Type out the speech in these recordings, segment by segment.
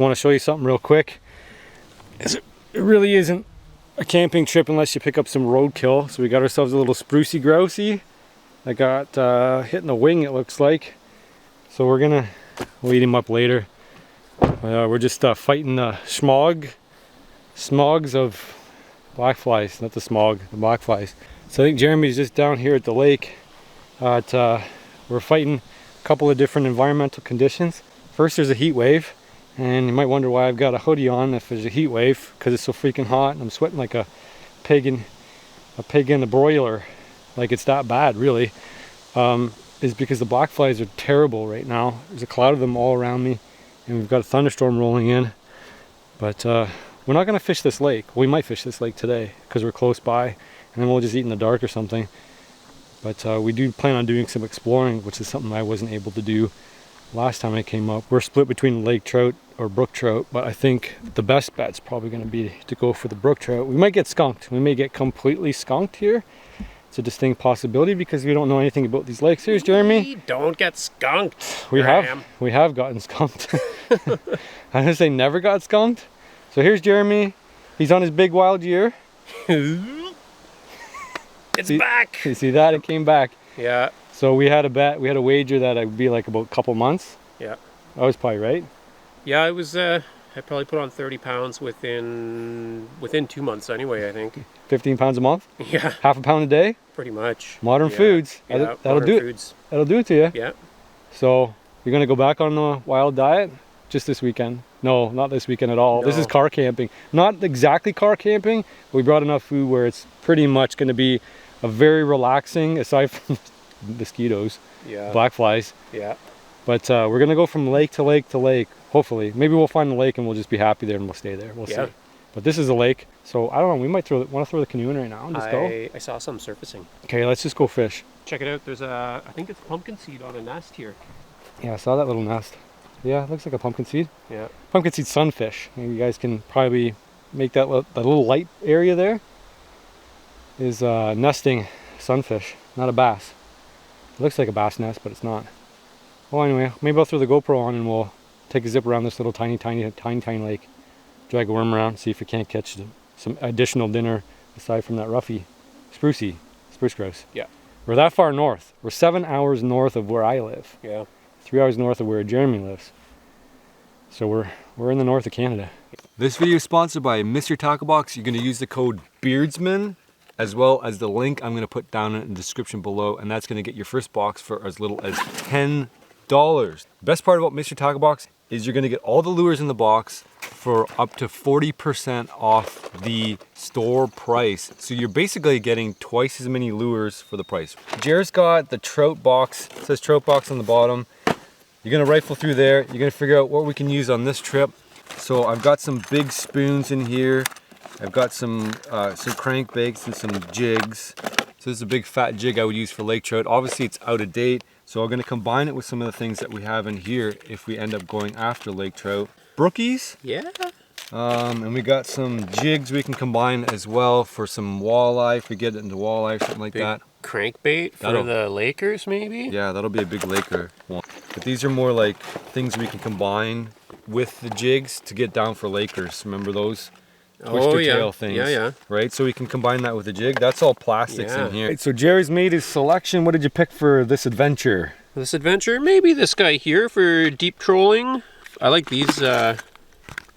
want to show you something real quick. It really isn't a camping trip unless you pick up some roadkill. So we got ourselves a little sprucey grousey that got hit in the wing, it looks like. So we'll eat him up later. We're just fighting the smogs of black flies, not the smog, the black flies. So I think Jeremy's just down here at the lake. We're fighting a couple of different environmental conditions. First, there's a heat wave, and you might wonder why I've got a hoodie on if there's a heat wave, because it's so freaking hot and I'm sweating like a pig in a broiler. Like it's that bad, really. Is because the black flies are terrible right now. There's a cloud of them all around me, and we've got a thunderstorm rolling in. But we're not going to fish this lake. We might fish this lake today because we're close by, and then we'll just eat in the dark or something. But we do plan on doing some exploring, which is something I wasn't able to do last time I came up. We're split between lake trout or brook trout, but I think the best bet's probably going to be to go for the brook trout. We might get skunked. We may get completely skunked here. It's a distinct possibility because we don't know anything about these lakes. Here's Jeremy. We don't get skunked. We have gotten skunked. I'm gonna say never got skunked. So here's Jeremy. He's on his big wild year. It's back. You see that? It came back. Yeah. So we had a bet. We had a wager that it would be like about a couple months. Yeah. I was probably right. Yeah, it was. I probably put on 30 pounds within 2 months anyway, I think. 15 pounds a month? Yeah. Half a pound a day? Pretty much. Modern foods. Yeah, that'll do it. That'll do it to you. Yeah. So you're gonna go back on the wild diet just this weekend? No, not this weekend at all. No. This is car camping. Not exactly car camping. But we brought enough food where it's pretty much gonna be a very relaxing, aside from mosquitoes, black flies. Yeah. But we're gonna go from lake to lake to lake. Hopefully, maybe we'll find the lake and we'll just be happy there and we'll stay there. We'll see. But this is a lake, so I don't know. We might want to throw the canoe in right now and just go. I saw some surfacing. Okay, let's just go fish. Check it out. There's I think it's pumpkin seed on a nest here. Yeah, I saw that little nest. Yeah, it looks like a pumpkin seed. Yeah. Pumpkin seed sunfish. Maybe you guys can probably make that little light area there is nesting sunfish, not a bass. It looks like a bass nest, but it's not. Well, anyway, maybe I'll throw the GoPro on and we'll take a zip around this little tiny lake, drag a worm around, see if we can't catch some additional dinner aside from that roughy spruce grouse. Yeah. We're that far north. We're 7 hours north of where I live. Yeah. 3 hours north of where Jeremy lives. So we're in the north of Canada. This video is sponsored by Mr. Tackle Box. You're going to use the code BEARDSMAN as well as the link I'm going to put down in the description below, and that's going to get your first box for as little as $10. The best part about Mr. Tackle Box is you're going to get all the lures in the box for up to 40% off the store price. So you're basically getting twice as many lures for the price. Jared's got the trout box. It says trout box on the bottom. You're going to rifle through there. You're going to figure out what we can use on this trip. So I've got some big spoons in here. I've got some crankbaits and some jigs. So this is a big fat jig I would use for lake trout. Obviously it's out of date, so I'm going to combine it with some of the things that we have in here if we end up going after lake trout. Brookies. Yeah. And we got some jigs we can combine as well for some walleye, if we get into walleye or something like that. Crankbait for the Lakers, maybe? Yeah, that'll be a big Laker one. But these are more like things we can combine with the jigs to get down for Lakers. Remember those? Twister tail things. Yeah. Right, so we can combine that with the jig. That's all plastics in here. Right, so Jerry's made his selection. What did you pick for this adventure? This adventure, maybe this guy here for deep trolling. I like these.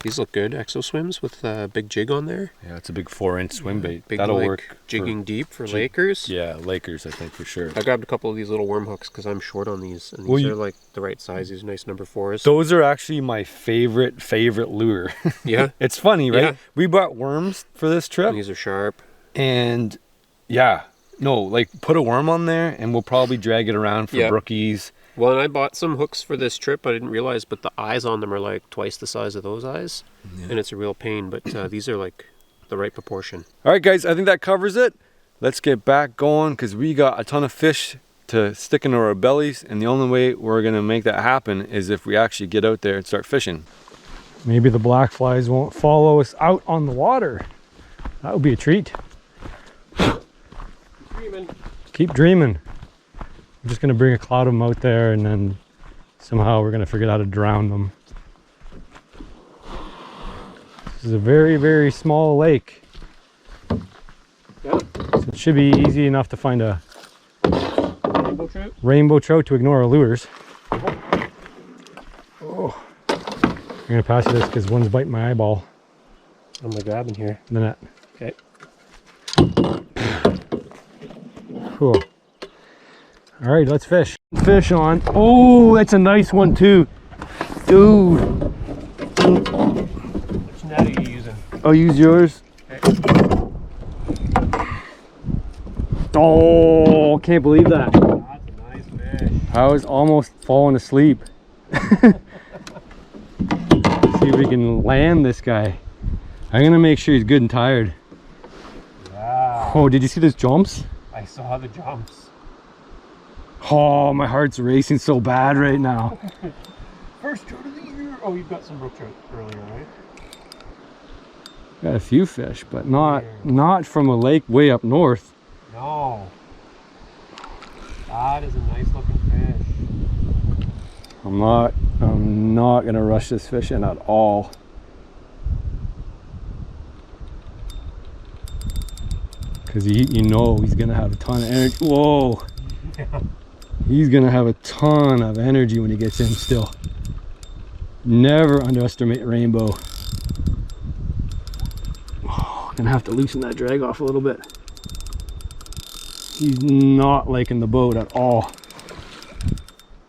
These look good. Exo swims with a big jig on there. Yeah, it's a big 4-inch swim bait. Big, that'll like, work. Jigging deep for Lakers. Yeah, Lakers, I think for sure. I grabbed a couple of these little worm hooks because I'm short on these, and these are like the right size. These nice number 4s. Those are actually my favorite lure. Yeah, it's funny, right? Yeah. We bought worms for this trip. And these are sharp. And yeah, no, like put a worm on there, and we'll probably drag it around for brookies. Well, and I bought some hooks for this trip. I didn't realize, but the eyes on them are like twice the size of those eyes. Yeah. And it's a real pain, but these are like the right proportion. All right, guys, I think that covers it. Let's get back going because we got a ton of fish to stick into our bellies, and the only way we're going to make that happen is if we actually get out there and start fishing. Maybe the black flies won't follow us out on the water. That would be a treat. Keep dreaming. I'm just going to bring a cloud of them out there, and then somehow we're going to figure out how to drown them. This is a very, very small lake. Yeah. So it should be easy enough to find a Rainbow trout? to ignore our lures. Oh. I'm gonna pass you this because one's biting my eyeball. I'm gonna grab in here. The net. Okay. Cool. All right, let's fish. Fish on. Oh, that's a nice one too. Dude. Which net are you using? I'll use yours. Okay. Oh, can't believe that. That's a nice fish. I was almost falling asleep. See if we can land this guy. I'm gonna make sure he's good and tired. Yeah. Oh, did you see those jumps? I saw the jumps. Oh, my heart's racing so bad right now. First trout of the year. Oh, you've got some brook trout earlier, right? Got a few fish, but not from a lake way up north. No. That is a nice looking fish. I'm not gonna rush this fish in at all. Cause you know he's gonna have a ton of energy. Whoa. Yeah. He's gonna have a ton of energy when he gets in still. Never underestimate Rainbow. Oh, gonna have to loosen that drag off a little bit. He's not liking the boat at all.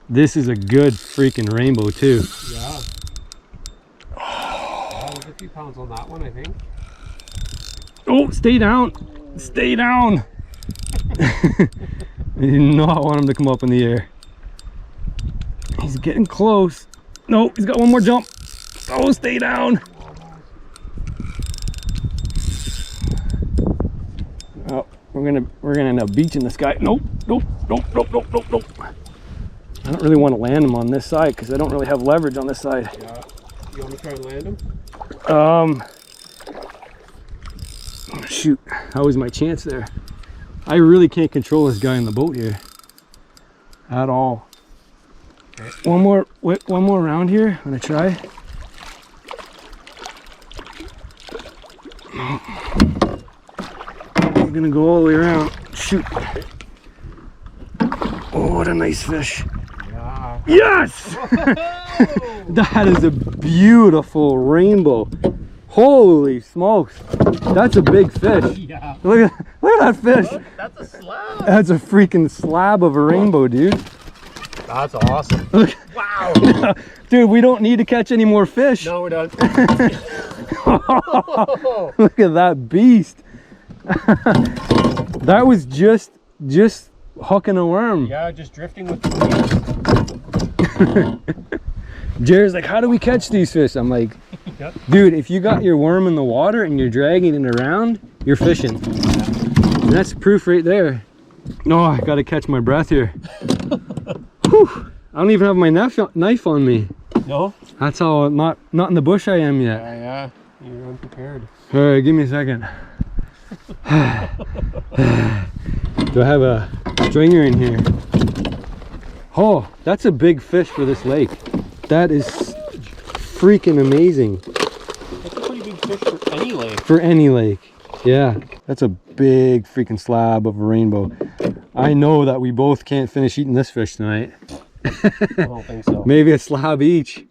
This is a good freaking Rainbow too. Yeah. Oh, there's a few pounds on that one, I think. Oh, stay down. Stay down. I do not want him to come up in the air. He's getting close. No, he's got one more jump. Oh, stay down. Oh, we're gonna end up beaching this guy. Nope, nope, nope, nope, nope, nope, nope. I don't really want to land him on this side because I don't really have leverage on this side. Yeah. You want me to try and land him? Shoot, that was my chance there. I really can't control this guy in the boat here at all. Okay. One more round here. I'm gonna try. I'm gonna go all the way around. Shoot. Oh, what a nice fish. Yeah. Yes! That is a beautiful Rainbow. Holy smokes. That's a big fish. Yeah. Look at that fish. Look, that's a slab. That's a freaking slab of a Rainbow, dude. That's awesome. Look. Wow. Dude, we don't need to catch any more fish. No, we're done. Look at that beast. That was just hooking a worm. Yeah, just drifting with the wind. Jared's like, how do we catch these fish? I'm like, Yep. dude, if you got your worm in the water and you're dragging it around, you're fishing. And that's proof right there. No, I gotta catch my breath here. Whew. I don't even have my knife on me. No? That's how not in the bush I am yet. Yeah. You're unprepared. All right, give me a second. Do I have a stringer in here? Oh, that's a big fish for this lake. That is freaking amazing. That's a pretty big fish for any lake. For any lake, yeah. That's a big freaking slab of a Rainbow. I know that we both can't finish eating this fish tonight. I don't think so. Maybe a slab each.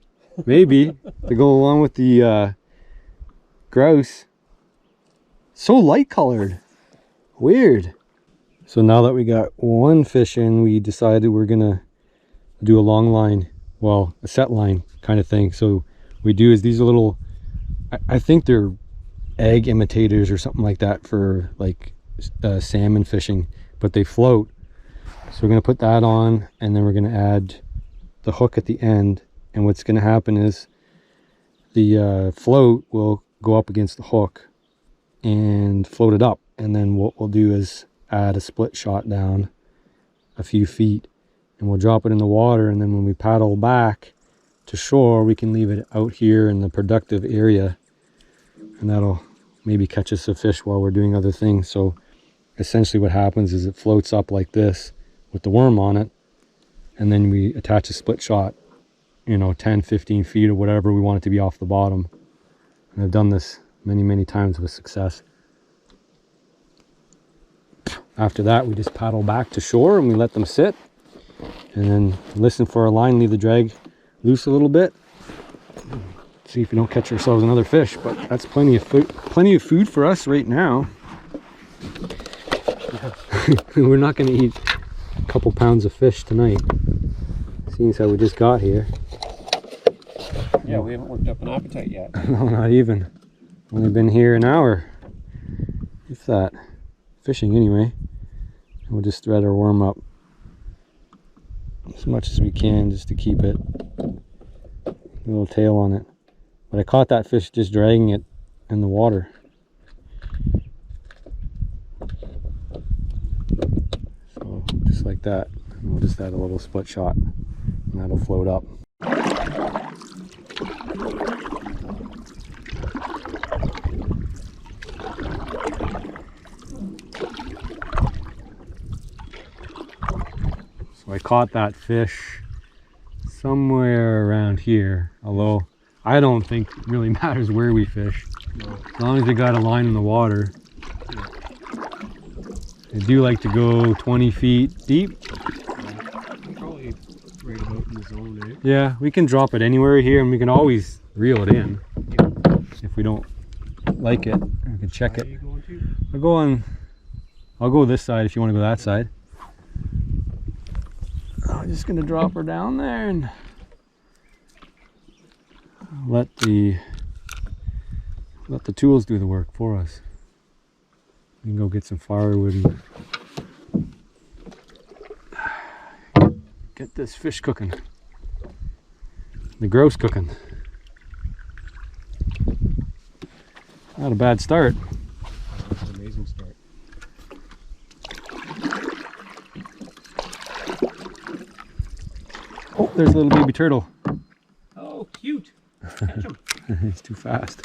Maybe. To go along with the grouse. So light colored. Weird. So now that we got one fish in, we decided we're gonna do a long line. Well, a set line kind of thing. So we do is these are little, I think they're egg imitators or something like that for like salmon fishing, but they float. So we're going to put that on, and then we're going to add the hook at the end. And what's going to happen is the float will go up against the hook and float it up. And then what we'll do is add a split shot down a few feet, and we'll drop it in the water. And then when we paddle back to shore, we can leave it out here in the productive area, and that'll maybe catch us a fish while we're doing other things. So essentially what happens is it floats up like this with the worm on it, and then we attach a split shot, you know, 10-15 feet or whatever we want it to be off the bottom, And I've done this many times with success. After that, we just paddle back to shore and we let them sit. And then listen for our line, leave the drag loose a little bit. See if we don't catch ourselves another fish, but that's plenty of food for us right now. We're not going to eat a couple pounds of fish tonight, seeing as how we just got here. Yeah, we haven't worked up an appetite yet. No, not even. Only been here an hour, if that. Fishing anyway. And we'll just thread our worm up as much as we can just to keep it. A little tail on it. But I caught that fish just dragging it in the water. So just like that. And we'll just add a little split shot and that'll float up. So I caught that fish somewhere around here, although I don't think it really matters where we fish. No. As long as they got a line in the water. Yeah. I do like to go 20 feet deep. Probably right about in the zone, eh? Yeah, we can drop it anywhere here and we can always reel it in if we don't like it. We can check Where it. are you going to? I'll go this side if you want to go that side. I'm just gonna drop her down there and let the tools do the work for us. We can go get some firewood and get this fish cooking. The grouse cooking. Not a bad start. That's an amazing start. Oh, there's a little baby turtle. Oh, cute. Catch him. He's too fast.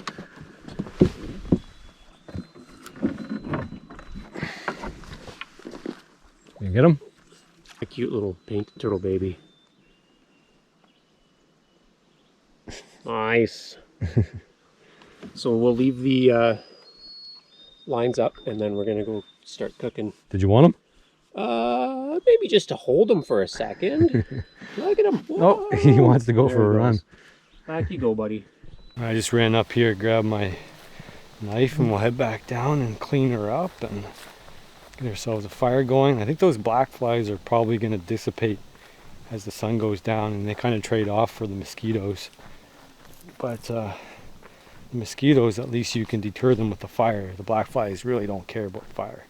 You get him? A cute little painted turtle baby. Nice. So we'll leave the lines up and then we're gonna go start cooking. Did you want him? Maybe just to hold him for a second. Look at him. Oh, he wants to go There for a he run. goes. Back you go, buddy. I just ran up here, grabbed my knife, and we'll head back down and clean her up and get ourselves a fire going. I think those black flies are probably going to dissipate as the sun goes down, and they kind of trade off for the mosquitoes. But the mosquitoes, at least you can deter them with the fire. The black flies really don't care about fire.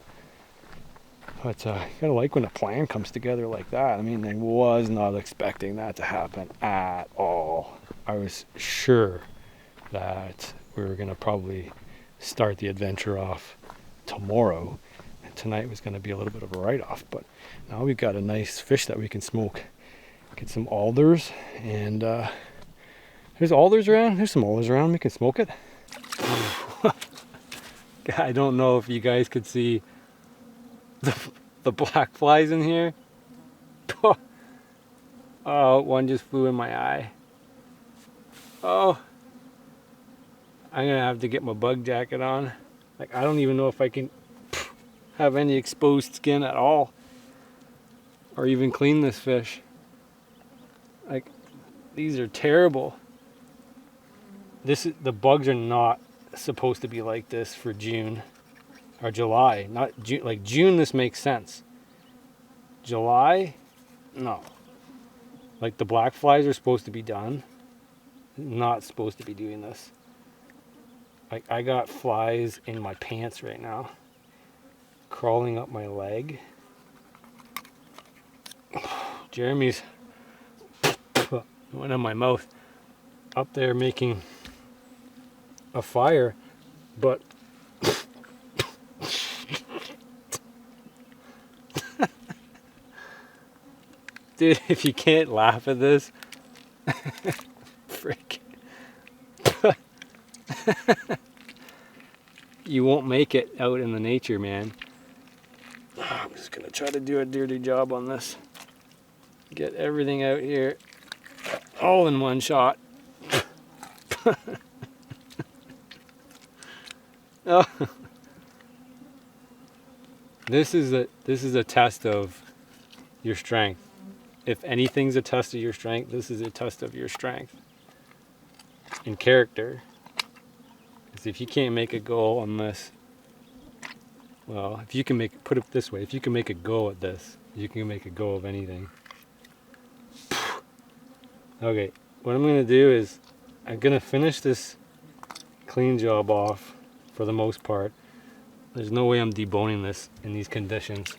But you gotta like when a plan comes together like that. I mean, I was not expecting that to happen at all. I was sure that we were gonna probably start the adventure off tomorrow, and tonight was gonna be a little bit of a write-off. But now we've got a nice fish that we can smoke. Get some alders, and there's alders around. There's some alders around. We can smoke it. I don't know if you guys could see the black flies in here. Oh, one just flew in my eye. Oh, I'm gonna have to get my bug jacket on. Like, I don't even know if I can have any exposed skin at all, or even clean this fish. Like, these are terrible. The bugs are not supposed to be like this for June or July. Not June. Like June, this makes sense. July, no. Like, the black flies are supposed to be done. Not supposed to be doing this. Like, I got flies in my pants right now, crawling up my leg. Jeremy's went in my mouth, up there making a fire, but dude, if you can't laugh at this, frick. You won't make it out in the nature, man. I'm just gonna try to do a dirty job on this. Get everything out here all in one shot. Oh. This is a test of your strength. If anything's a test of your strength, this is a test of your strength and character. Because if you can't make a go on this, well, if you can put it this way, if you can make a go at this, you can make a go of anything. Okay, what I'm gonna do is I'm gonna finish this clean job off for the most part. There's no way I'm deboning this in these conditions.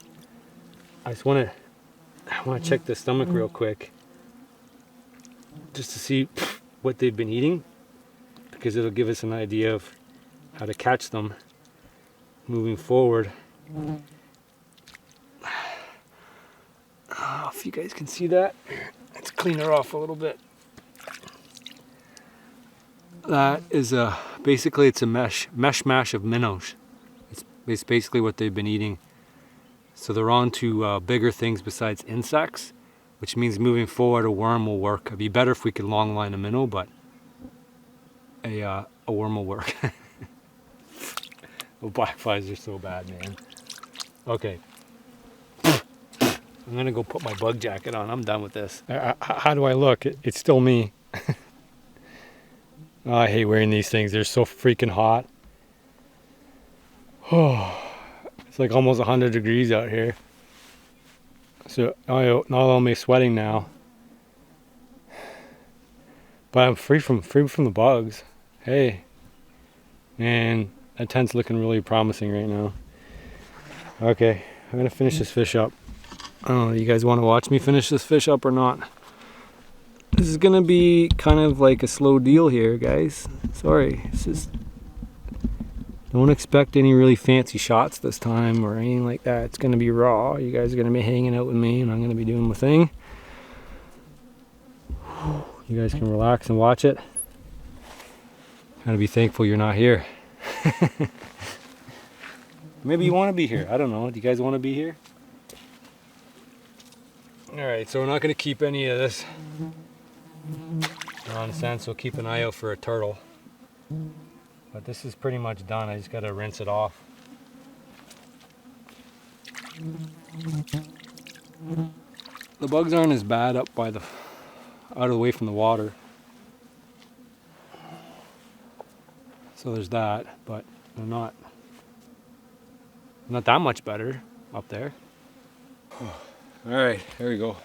I want to check the stomach real quick just to see what they've been eating, because it'll give us an idea of how to catch them moving forward. Oh, if you guys can see that, let's clean her off a little bit. That is basically it's a mash of minnows. It's basically what they've been eating. So they're on to bigger things besides insects, which means moving forward a worm will work. It'd be better if we could long line a minnow, but a worm will work. Oh, black flies are so bad, man. Okay. I'm gonna go put my bug jacket on. I'm done with this. How do I look? It's still me. Oh, I hate wearing these things. They're so freaking hot. Oh, it's like almost 100 degrees out here. So not only sweating now, but I'm free from the bugs. Hey, man, that tent's looking really promising right now. Okay, I'm gonna finish this fish up. I don't know, you guys want to watch me finish this fish up or not? This is gonna be kind of like a slow deal here, guys. Sorry, it's just don't expect any really fancy shots this time or anything like that. It's gonna be raw. You guys are gonna be hanging out with me, and I'm gonna be doing my thing. You guys can relax and watch it. Gotta be thankful you're not here. Maybe you want to be here. I don't know. Do you guys want to be here? All right, so we're not gonna keep any of this nonsense. We'll keep an eye out for a turtle. But this is pretty much done. I just gotta rinse it off. The bugs aren't as bad up by out of the way from the water. So there's that, but they're not that much better up there. All right, there we go.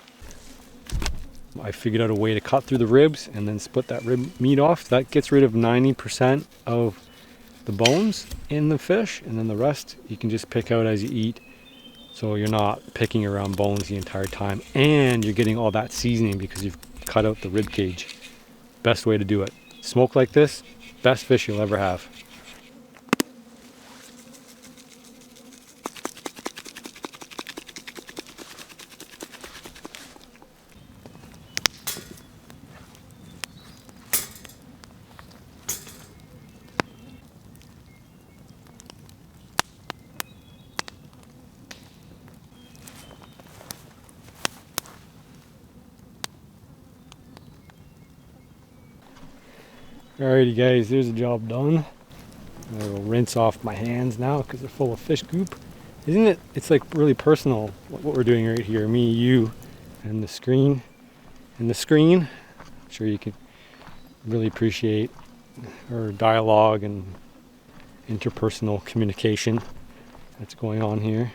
I figured out a way to cut through the ribs and then split that rib meat off. That gets rid of 90% of the bones in the fish, and then the rest you can just pick out as you eat. So you're not picking around bones the entire time, and you're getting all that seasoning because you've cut out the rib cage. Best way to do it. Smoke like this, best fish you'll ever have. Alrighty guys, there's the job done. I will rinse off my hands now because they're full of fish goop. Isn't it? It's like really personal what we're doing right here. Me, you, and the screen. And the screen. I'm sure you can really appreciate our dialogue and interpersonal communication that's going on here.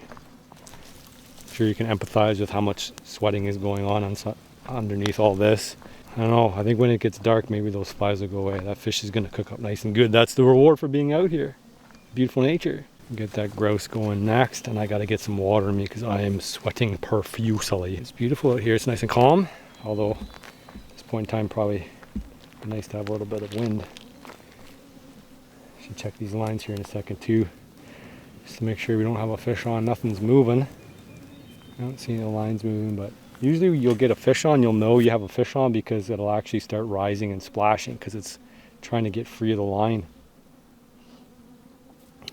I'm sure you can empathize with how much sweating is going on underneath all this. I don't know, I think when it gets dark, maybe those flies will go away. That fish is going to cook up nice and good. That's the reward for being out here. Beautiful nature. Get that grouse going next, and I got to get some water in me because I am sweating profusely. It's beautiful out here. It's nice and calm, although at this point in time, probably nice to have a little bit of wind. Should check these lines here in a second too, just to make sure we don't have a fish on. Nothing's moving. I don't see the lines moving, but usually you'll get a fish on, you'll know you have a fish on because it'll actually start rising and splashing because it's trying to get free of the line.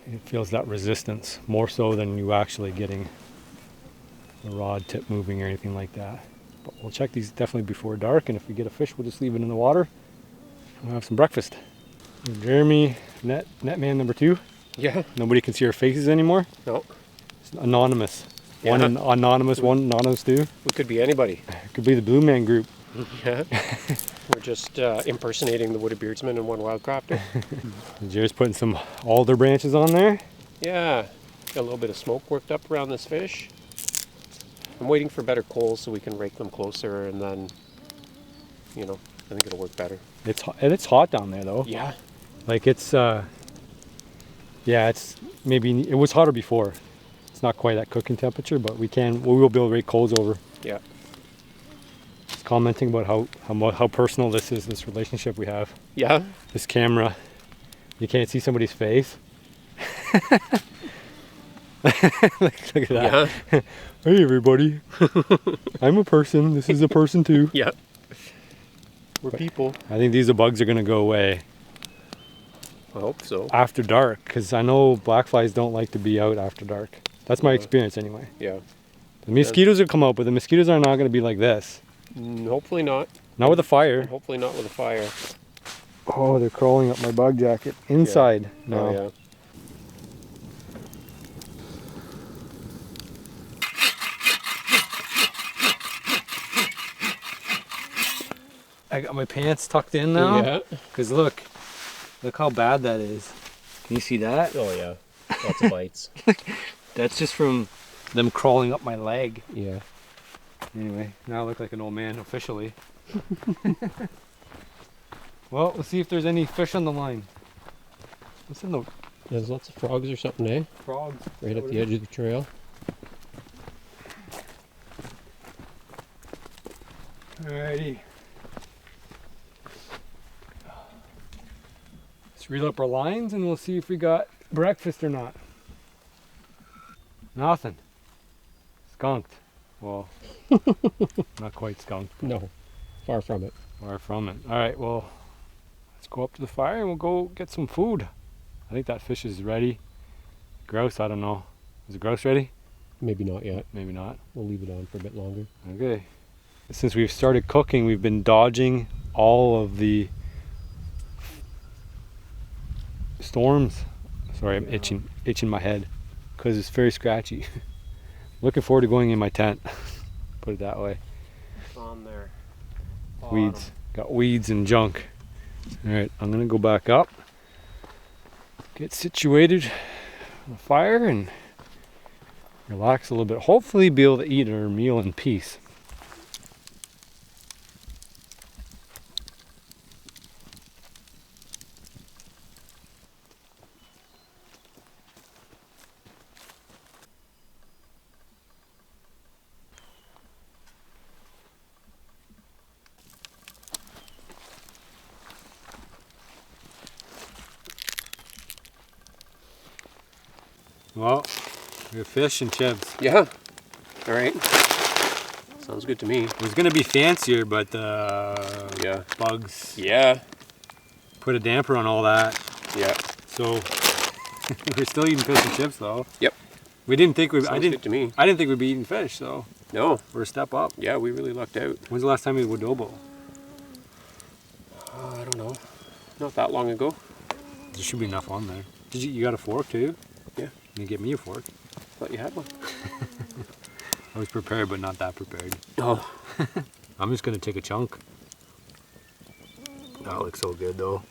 It feels that resistance more so than you actually getting the rod tip moving or anything like that. But we'll check these definitely before dark, and if we get a fish, we'll just leave it in the water and we'll have some breakfast. Jeremy, netman number 2. Yeah. Nobody can see our faces anymore. No. It's anonymous. Yeah. One anonymous, one anonymous two. We could be anybody. It could be the Blue Man Group. Yeah. We're just impersonating the wooded beardsman and one wildcrafter. Jared's putting some alder branches on there. Yeah. Got a little bit of smoke worked up around this fish. I'm waiting for better coals so we can rake them closer, and then, you know, I think it'll work better. It's hot down there though. Yeah. Like it's yeah, it was hotter before. It's not quite at cooking temperature, but we will be able to rake coals over. Yeah. Just commenting about how personal this relationship we have. Yeah. This camera, you can't see somebody's face. Look at that. Yeah. Hey everybody, I'm a person. This is a person too. Yeah. We're people. I think these bugs are gonna go away I hope so. after dark, because I know black flies don't like to be out after dark. That's my experience anyway. Yeah. The mosquitoes will come out, but the mosquitoes are not going to be like this. Hopefully not. Not with a fire. Hopefully not with a fire. Oh, they're crawling up my bug jacket. Inside now. Oh, yeah. I got my pants tucked in now. Yeah. Because look how bad that is. Can you see that? Oh, yeah. Lots of bites. That's just from them crawling up my leg. Yeah. Anyway, now I look like an old man officially. Well, let's see if there's any fish on the line. What's in the There's lots of frogs or something, eh? frogs? Right at the edge of the trail. Alrighty. Let's reel up our lines and we'll see if we got breakfast or not. Nothing. Skunked. Well, not quite skunked. No. Far from it. Far from it. Alright, well, let's go up to the fire and we'll go get some food. I think that fish is ready. Grouse, I don't know. Is the grouse ready? Maybe not yet. Maybe not. We'll leave it on for a bit longer. Okay. Since we've started cooking, we've been dodging all of the storms. Sorry, I'm itching my head because it's very scratchy. Looking forward to going in my tent. Put it that way. It's on there. Weeds. Got weeds and junk. Alright, I'm gonna go back up. Get situated on the fire and relax a little bit. Hopefully be able to eat our meal in peace. Well, we have fish and chips. Yeah. All right. Sounds good to me. It was gonna be fancier, but Yeah. bugs Yeah. put a damper on all that. Yeah. So we're still eating fish and chips though. Yep. We didn't think we. Sounds good to me. I didn't think we'd be eating fish, so No. we're a step up. Yeah, we really lucked out. When's the last time we had adobo? I don't know. Not that long ago. There should be enough on there. You got a fork too? Yeah. You get me a fork. Thought you had one. I was prepared, but not that prepared. Oh. I'm just gonna take a chunk. That looks so good though.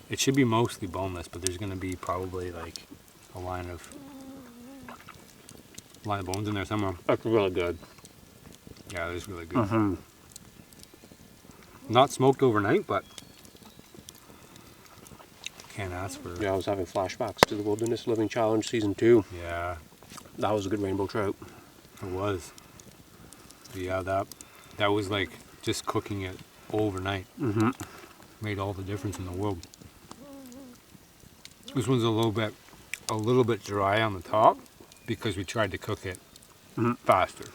It should be mostly boneless, but there's gonna be probably like a line of bones in there somewhere. That's really good. Yeah, it is really good. Not smoked overnight, but can't ask for. Yeah, I was having flashbacks to the Wilderness Living Challenge Season 2. Yeah, That was a good rainbow trout. it was. But yeah, that was like just cooking it overnight. Mm-hmm. Made all the difference in the world. This one's a little bit dry on the top because we tried to cook it faster.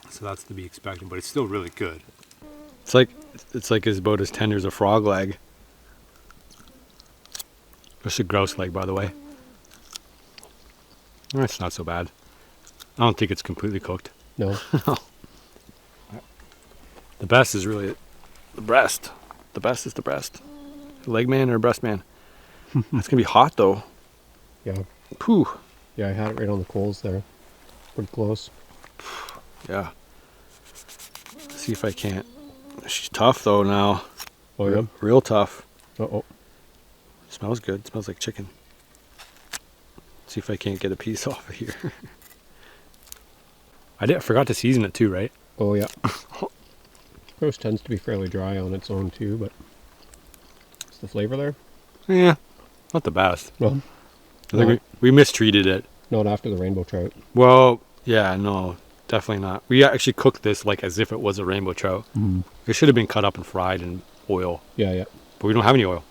So that's to be expected, but it's still really good. It's like it's about as tender as a frog leg. It's a grouse leg, by the way. It's not so bad. I don't think it's completely cooked. No. The best is really the breast. The best is the breast. Leg man or breast man? It's gonna be hot though. Yeah. Phew. Yeah, I had it right on the coals there. Pretty close. Yeah. Let's see if I can't. She's tough though now. Oh yeah? Real tough. Uh-oh. Smells good. Smells like chicken. See if I can't get a piece off of here. I forgot to season it too, right? Oh yeah. Roast tends to be fairly dry on its own too, but is the flavor there? Yeah. Not the best. No. I think we mistreated it. Not after the rainbow trout. Well, yeah, no, definitely not. We actually cooked this like as if it was a rainbow trout. Mm-hmm. It should have been cut up and fried in oil, Yeah, yeah. but we don't have any oil.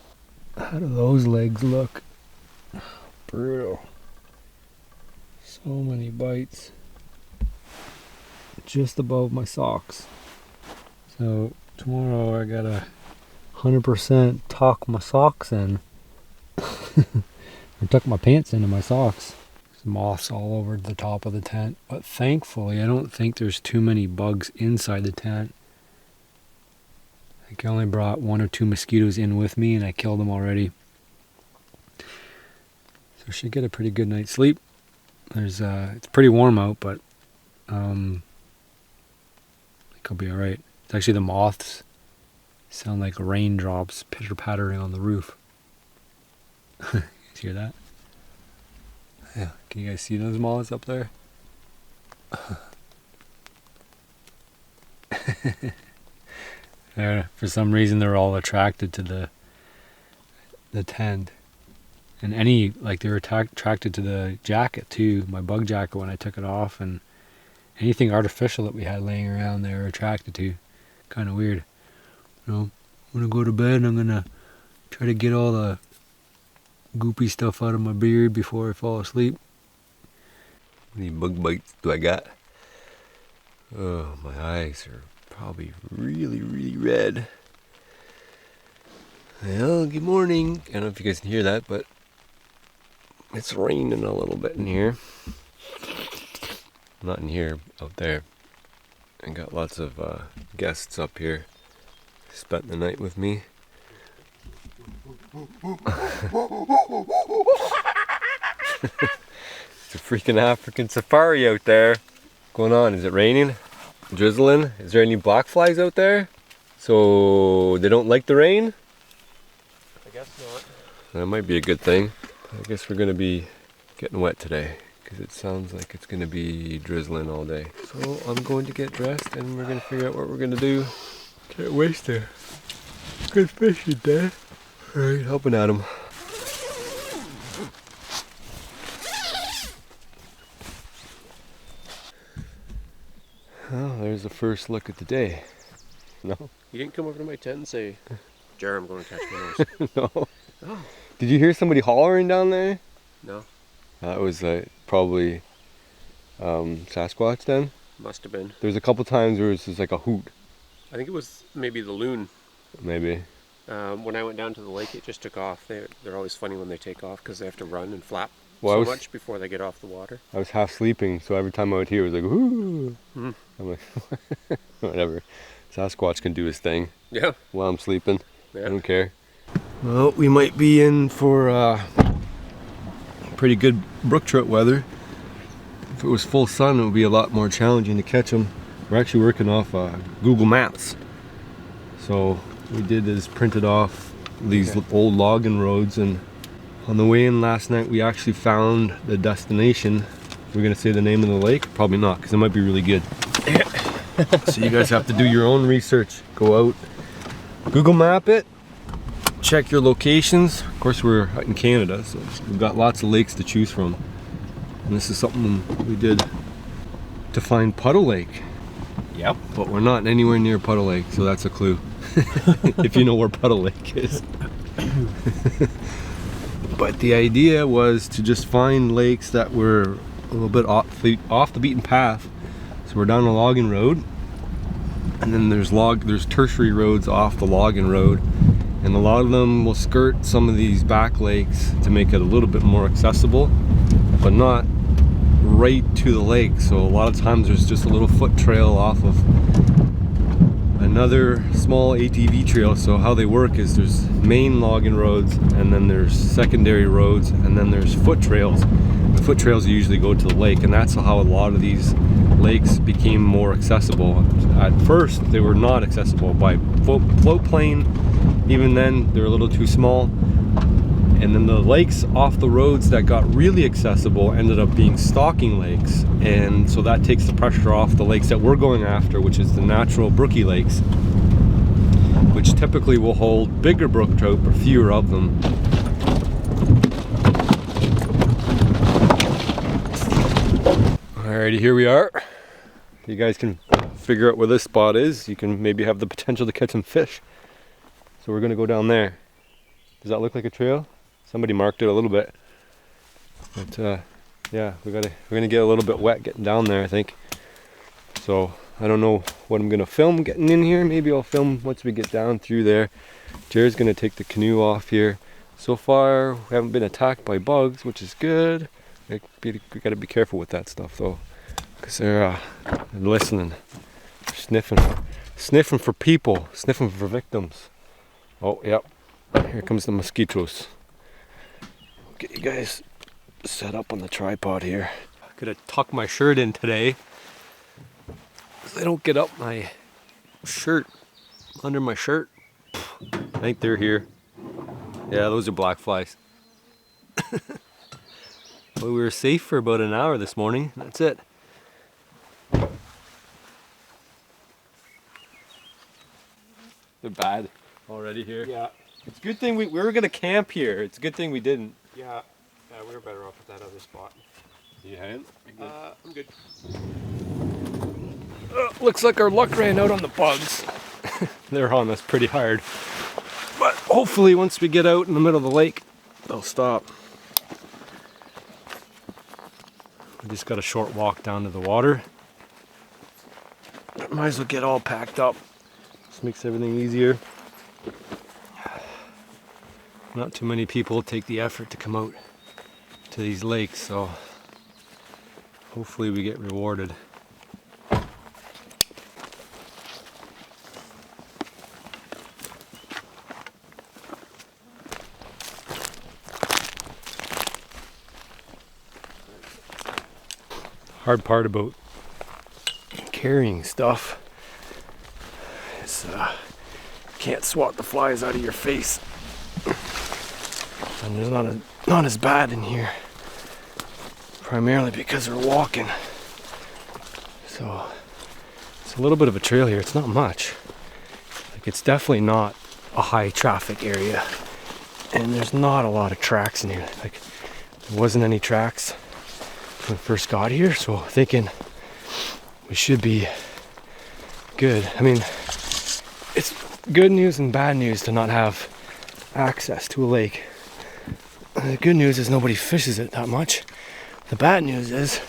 How do those legs look? Brutal. So many bites. Just above my socks. So tomorrow I gotta 100% tuck my socks in. Or tuck my pants into my socks. There's moths all over the top of the tent, but thankfully I don't think there's too many bugs inside the tent. I only brought 1 or 2 mosquitoes in with me and I killed them already. So I should get a pretty good night's sleep. There's it's pretty warm out, but I think I'll be alright. It's actually the moths sound like raindrops pitter-pattering on the roof. You hear that? Yeah, can you guys see those moths up there? For some reason they're all attracted to the tent. And they were attracted to the jacket too, my bug jacket when I took it off, and anything artificial that we had laying around they were attracted to. Kind of weird. You know, when I go to bed I'm gonna try to get all the goopy stuff out of my beard before I fall asleep. How many bug bites do I got? Oh, my eyes are probably really, really red. Well, good morning. I don't know if you guys can hear that, but it's raining a little bit in here. Not in here, out there. I got lots of guests up here. Spent the night with me. It's a freaking African safari out there. What's going on? Is it raining? Drizzling? Is there any black flies out there? So they don't like the rain? I guess not. That might be a good thing. I guess we're gonna be getting wet today because it sounds like it's gonna be drizzling all day. So I'm going to get dressed and we're gonna figure out what we're gonna do. Can't waste a good fishing day. Alright, helping Adam. Well, there's the first look at the day. No? You didn't come over to my tent and say, Jar, I'm going to catch my nose. No. Oh. Did you hear somebody hollering down there? No. That was probably Sasquatch then. Must have been. There's a couple times where it was just like a hoot. I think it was maybe the loon. Maybe. When I went down to the lake, it just took off. They're always funny when they take off because they have to run and flap so much before they get off the water. I was half sleeping, so every time I would hear it was like, whoo. Mm. I'm like, whatever. Sasquatch can do his thing Yeah. while I'm sleeping. Yeah. I don't care. Well, we might be in for pretty good brook trout weather. If it was full sun, it would be a lot more challenging to catch them. We're actually working off Google Maps. So we did is printed off these old logging roads, and on the way in last night we actually found the destination. We're gonna say the name of the lake? Probably not, because it might be really good. So you guys have to do your own research. Go out, Google Map it, check your locations. Of course, we're out in Canada, so we've got lots of lakes to choose from. And this is something we did to find Puddle Lake. Yep. But we're not anywhere near Puddle Lake, so that's a clue. If you know where Puddle Lake is. But the idea was to just find lakes that were a little bit off the beaten path. So we're down a logging road, and then there's tertiary roads off the logging road, and a lot of them will skirt some of these back lakes to make it a little bit more accessible, but not right to the lake. So a lot of times there's just a little foot trail off of another small ATV trail. So how they work is there's main logging roads, and then there's secondary roads, and then there's foot trails. The foot trails usually go to the lake, and that's how a lot of these lakes became more accessible. At first they were not accessible by float plane. Even then they're a little too small. And then the lakes off the roads that got really accessible ended up being stocking lakes, and so that takes the pressure off the lakes that we're going after, which is the natural brookie lakes, which typically will hold bigger brook trout but fewer of them. Alrighty, here we are. You guys can figure out where this spot is. You can maybe have the potential to catch some fish. So we're gonna go down there. Does that look like a trail? Somebody marked it a little bit, but yeah, we're gonna get a little bit wet getting down there, I think. So I don't know what I'm gonna film getting in here. Maybe I'll film once we get down through there. Jared's gonna take the canoe off here. So far, we haven't been attacked by bugs, which is good. We gotta be careful with that stuff though, because they're listening, they're sniffing for people, sniffing for victims. Oh, yep. Here comes the mosquitoes. Get you guys set up on the tripod here. I could have tucked my shirt in today, because I don't get up my shirt under my shirt. I think they're here. Yeah, those are black flies. Well, we were safe for about an hour this morning. That's it. They're bad already here. Yeah. It's a good thing we were gonna camp here. It's a good thing we didn't. Yeah. We were better off with that other spot. Yeah, I'm good. looks like our luck ran out on the bugs. They're on us pretty hard. But hopefully once we get out in the middle of the lake, they'll stop. We just got a short walk down to the water. Might as well get all packed up. This makes everything easier. Not too many people take the effort to come out to these lakes, so hopefully we get rewarded. Hard part about carrying stuff is can't swat the flies out of your face. And there's not as bad in here, primarily because we're walking. So it's a little bit of a trail here. It's not much. Like, it's definitely not a high traffic area, and there's not a lot of tracks in here. Like, there wasn't any tracks when we first got here, so thinking we should be good. I mean, it's good news and bad news to not have access to a lake. The good news is nobody fishes it that much. The bad news is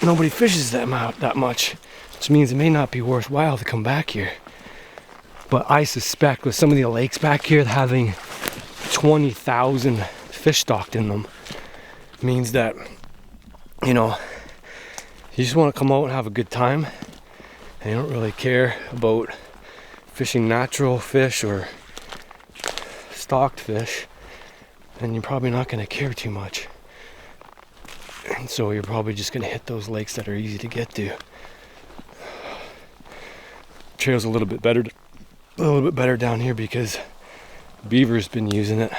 nobody fishes them out that much, which means it may not be worthwhile to come back here. But I suspect with some of the lakes back here having 20,000 fish stocked in them means that, you know, you just want to come out and have a good time, and you don't really care about fishing natural fish or stocked fish, and you're probably not going to care too much. And so you're probably just going to hit those lakes that are easy to get to. Trail's a little bit better down here because beaver's been using it.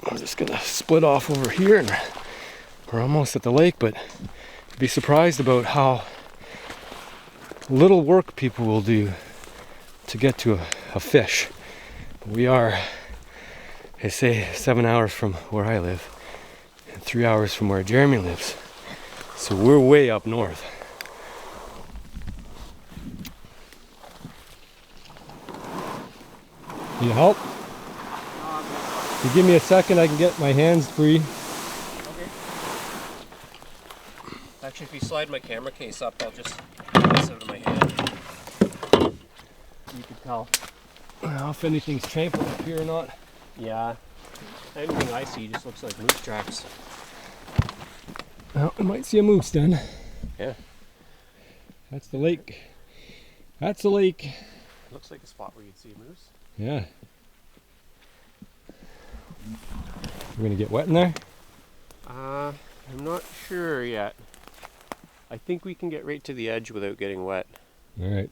I'm just going to split off over here, and we're almost at the lake, but you'd be surprised about how little work people will do to get to a fish. We are, they say, 7 hours from where I live and 3 hours from where Jeremy lives. So we're way up north. Need help? If you give me a second, I can get my hands free. Okay. Actually, if you slide my camera case up, I'll just get this out of my hand. You can tell. Well, if anything's trampled up here or not. Yeah. Anything I see just looks like moose tracks. Well, I might see a moose then. Yeah. That's the lake. That's a lake. Looks like a spot where you'd see a moose. Yeah. We're gonna get wet in there? I'm not sure yet. I think we can get right to the edge without getting wet. All right.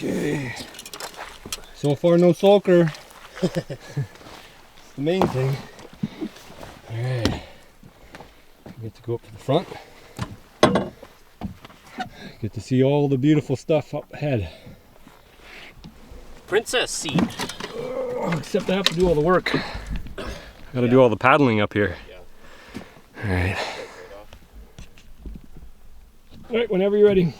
Okay. So far, no sulker. It's the main thing. All right. Get to go up to the front. Get to see all the beautiful stuff up ahead. Princess seat. Except I have to do all the work. Got to do all the paddling up here. Yeah. All right. All right, whenever you're ready.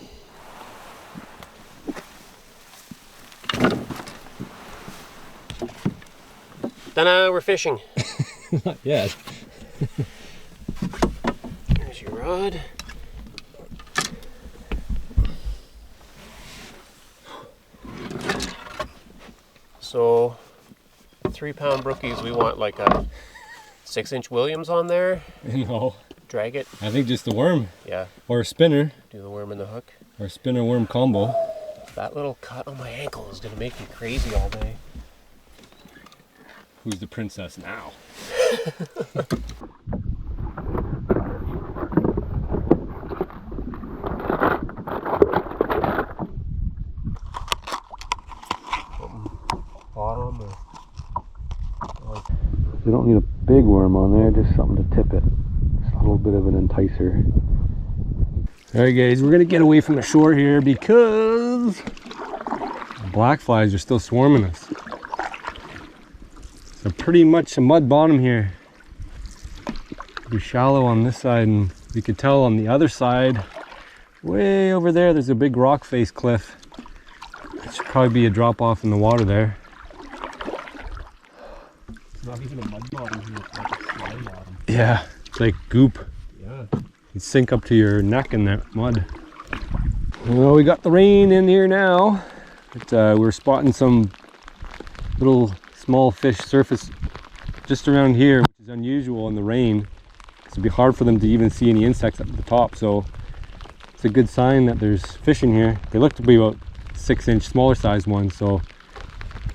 Ta-da, we're fishing. Not yet. Here's your rod. So, 3-pound brookies, we want like a 6-inch Williams on there. No, Drag it. I think just the worm Yeah, or a spinner do the worm and the hook. or spinner worm combo. That little cut on my ankle is gonna make me crazy all day. Who's the princess now? Bottom or... You don't need a big worm on there, just something to tip it. Just a little bit of an enticer. Alright guys, we're gonna get away from the shore here because the black flies are still swarming us. So pretty much a mud bottom here. Pretty shallow on this side, and you could tell on the other side, way over there's a big rock face cliff. It should probably be a drop off in the water there. Not even a mud bottom here, it's like a slime bottom. Yeah, it's like goop. Yeah. You sink up to your neck in that mud. Well, we got the rain in here now. But, we're spotting some little small fish surface just around here, which is unusual in the rain. It'd be hard for them to even see any insects up at the top, so it's a good sign that there's fish in here. They look to be about 6-inch, smaller sized ones, so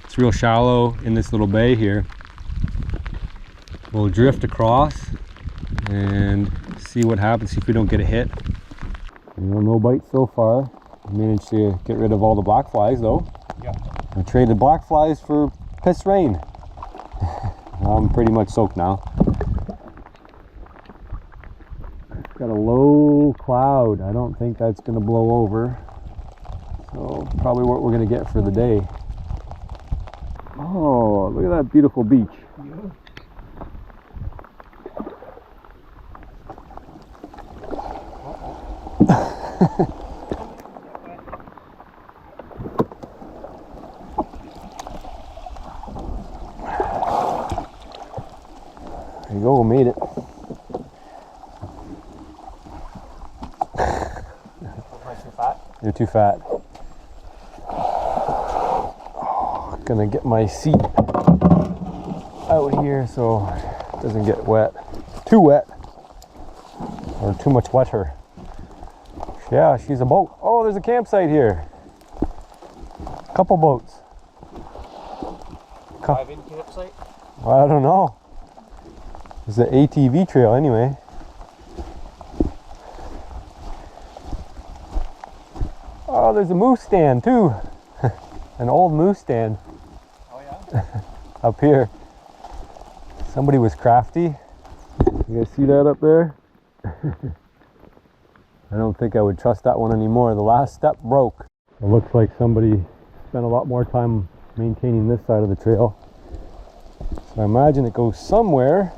it's real shallow in this little bay here. We'll drift across and see what happens, see if we don't get a hit. No bites so far. I managed to get rid of all the black flies though. Yeah. I traded black flies for piss rain. I'm pretty much soaked now. Got a low cloud. I don't think that's going to blow over. So probably what we're going to get for the day. Oh, look at that beautiful beach. Yeah. There you go, we made it. Too fat? You're too fat. Oh, gonna get my seat out here so it doesn't get wet. Too wet. Or too much wetter. Yeah, she's a boat. Oh, there's a campsite here. Couple boats. Drive-in campsite? I don't know. It's an ATV trail anyway. Oh, there's a moose stand too. An old moose stand. Oh yeah? Up here. Somebody was crafty. You guys see that up there? I don't think I would trust that one anymore. The last step broke. It looks like somebody spent a lot more time maintaining this side of the trail. So I imagine it goes somewhere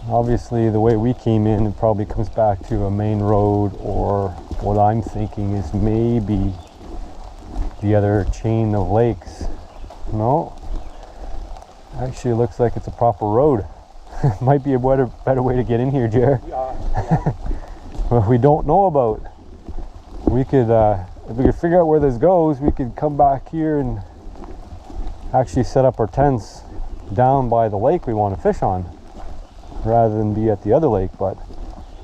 Obviously, the way we came in, it probably comes back to a main road, or what I'm thinking is maybe the other chain of lakes. No, actually, it looks like it's a proper road. Might be a better way to get in here, Jer. Well, we don't know about. We could, if we could figure out where this goes, we could come back here and actually set up our tents down by the lake we want to fish on, rather than be at the other lake. But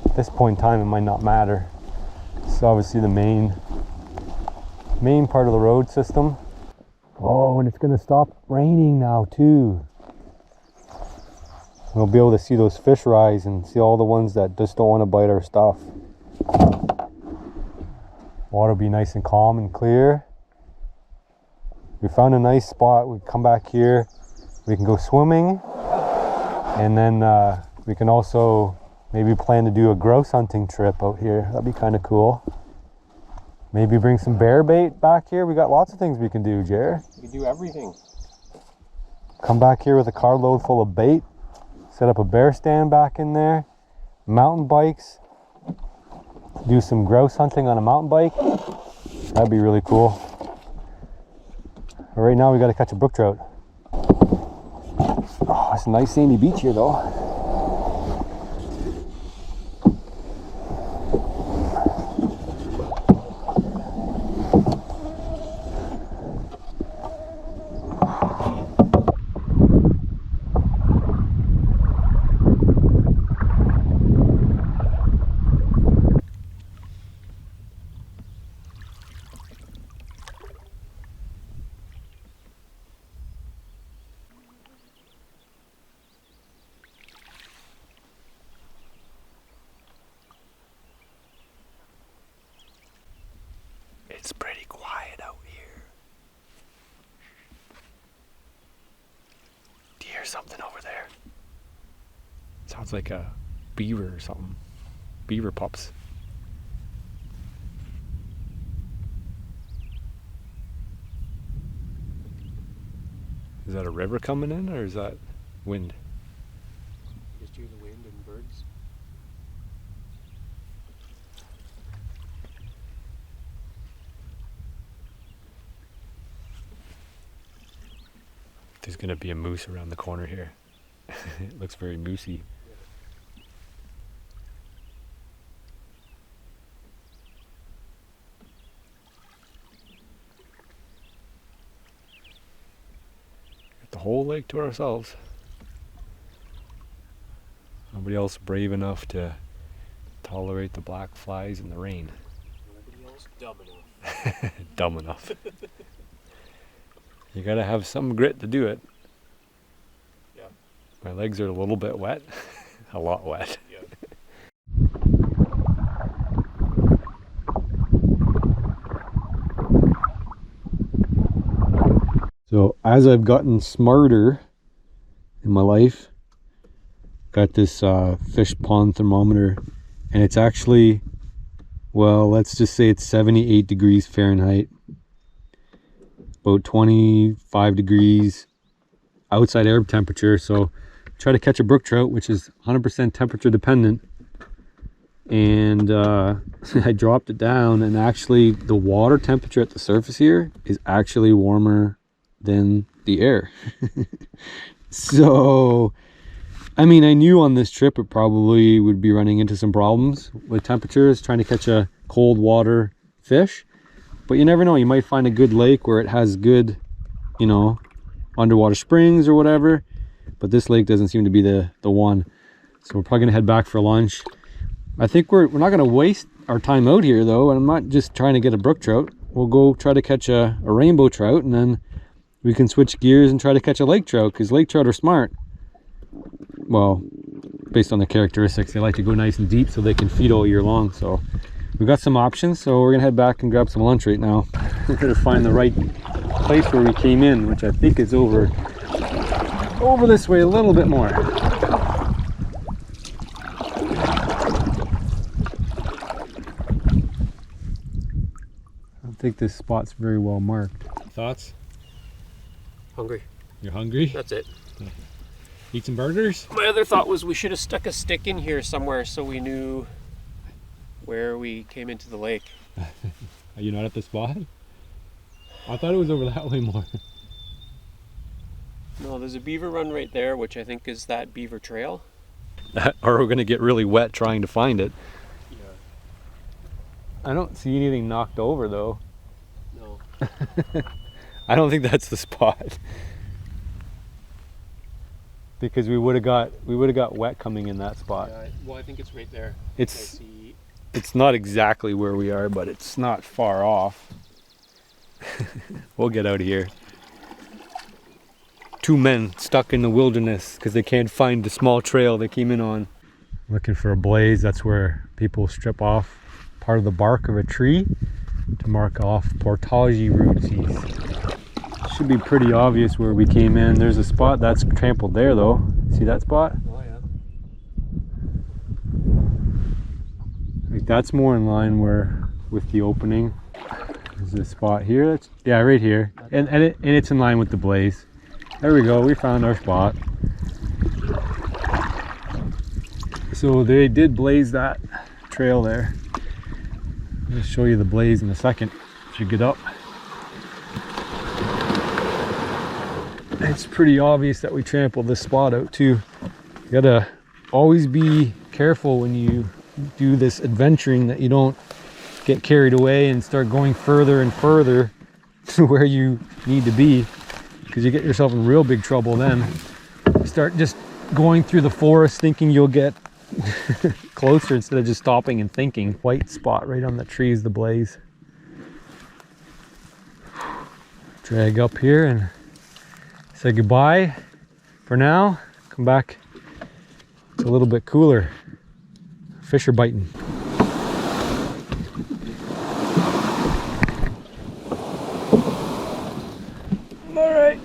at this point in time, it might not matter. It's obviously the main part of the road system. Oh, and it's gonna stop raining now too. We'll be able to see those fish rise and see all the ones that just don't want to bite our stuff. Water will be nice and calm and clear. We found a nice spot. We come back here, we can go swimming, and then we can also maybe plan to do a grouse hunting trip out here. That'd be kind of cool. Maybe bring some bear bait back here. We got lots of things we can do, Jer. We can do everything. Come back here with a carload full of bait. Set up a bear stand back in there. Mountain bikes. Do some grouse hunting on a mountain bike. That'd be really cool. Right now we got to catch a brook trout. Oh, it's a nice sandy beach here though. It's pretty quiet out here. Do you hear something over there? Sounds like a beaver or something. Beaver pups. Is that a river coming in, or is that wind? Just hear the wind and birds. There's gonna be a moose around the corner here. It looks very moosey. Got the whole lake to ourselves. Nobody else brave enough to tolerate the black flies and the rain. Nobody else dumb enough. Dumb enough. You gotta have some grit to do it. Yeah. My legs are a little bit wet. A lot wet. Yeah. So as I've gotten smarter in my life, got this fish pond thermometer, and it's actually, well, let's just say it's 78 degrees Fahrenheit. About 25 degrees outside air temperature. So try to catch a brook trout, which is 100% temperature dependent. And I dropped it down, and actually the water temperature at the surface here is actually warmer than the air. So, I mean, I knew on this trip it probably would be running into some problems with temperatures, trying to catch a cold water fish. But you never know, you might find a good lake where it has good, you know, underwater springs or whatever. But this lake doesn't seem to be the one. So we're probably gonna head back for lunch. I think we're not gonna waste our time out here though, and I'm not just trying to get a brook trout. We'll go try to catch a rainbow trout, and then we can switch gears and try to catch a lake trout, because lake trout are smart. Well, based on the characteristics, they like to go nice and deep so they can feed all year long. So we've got some options, so we're gonna head back and grab some lunch right now. We're gonna find the right place where we came in, which I think is over this way a little bit more. I don't think this spot's very well marked. Thoughts? Hungry. You're hungry? That's it. Eat some burgers? My other thought was we should have stuck a stick in here somewhere so we knew where we came into the lake. Are you not at the spot? I thought it was over that way more. No, there's a beaver run right there, which I think is that beaver trail. Or we're gonna get really wet trying to find it. Yeah. I don't see anything knocked over though. No. I don't think that's the spot. Because we would have got wet coming in that spot. Yeah, well, I think it's right there. It's I see. It's not exactly where we are, but it's not far off. We'll get out of here. Two men stuck in the wilderness because they can't find the small trail they came in on. Looking for a blaze. That's where people strip off part of the bark of a tree to mark off portage routes. Should be pretty obvious where we came in. There's a spot that's trampled there though. See that spot? Oh yeah. Like that's more in line where with the opening. There's this spot here. That's, yeah, right here. And it's in line with the blaze. There we go. We found our spot. So they did blaze that trail there. I'll just show you the blaze in a second as you get up. It's pretty obvious that we trampled this spot out too. You gotta always be careful when you do this adventuring that you don't get carried away and start going further and further to where you need to be, because you get yourself in real big trouble then. You start just going through the forest thinking you'll get closer instead of just stopping and thinking. White spot right on the tree is the blaze. Drag up here and say goodbye for now. Come back. It's a little bit cooler. Fish are biting. All right.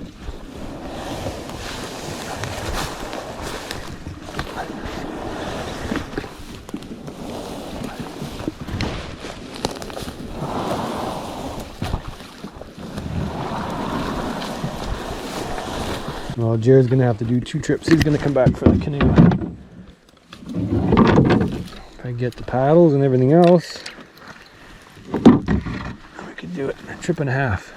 Well, Jared's gonna have to do 2 trips. He's gonna come back for the canoe. If I get the paddles and everything else, we could do it in a trip and a half.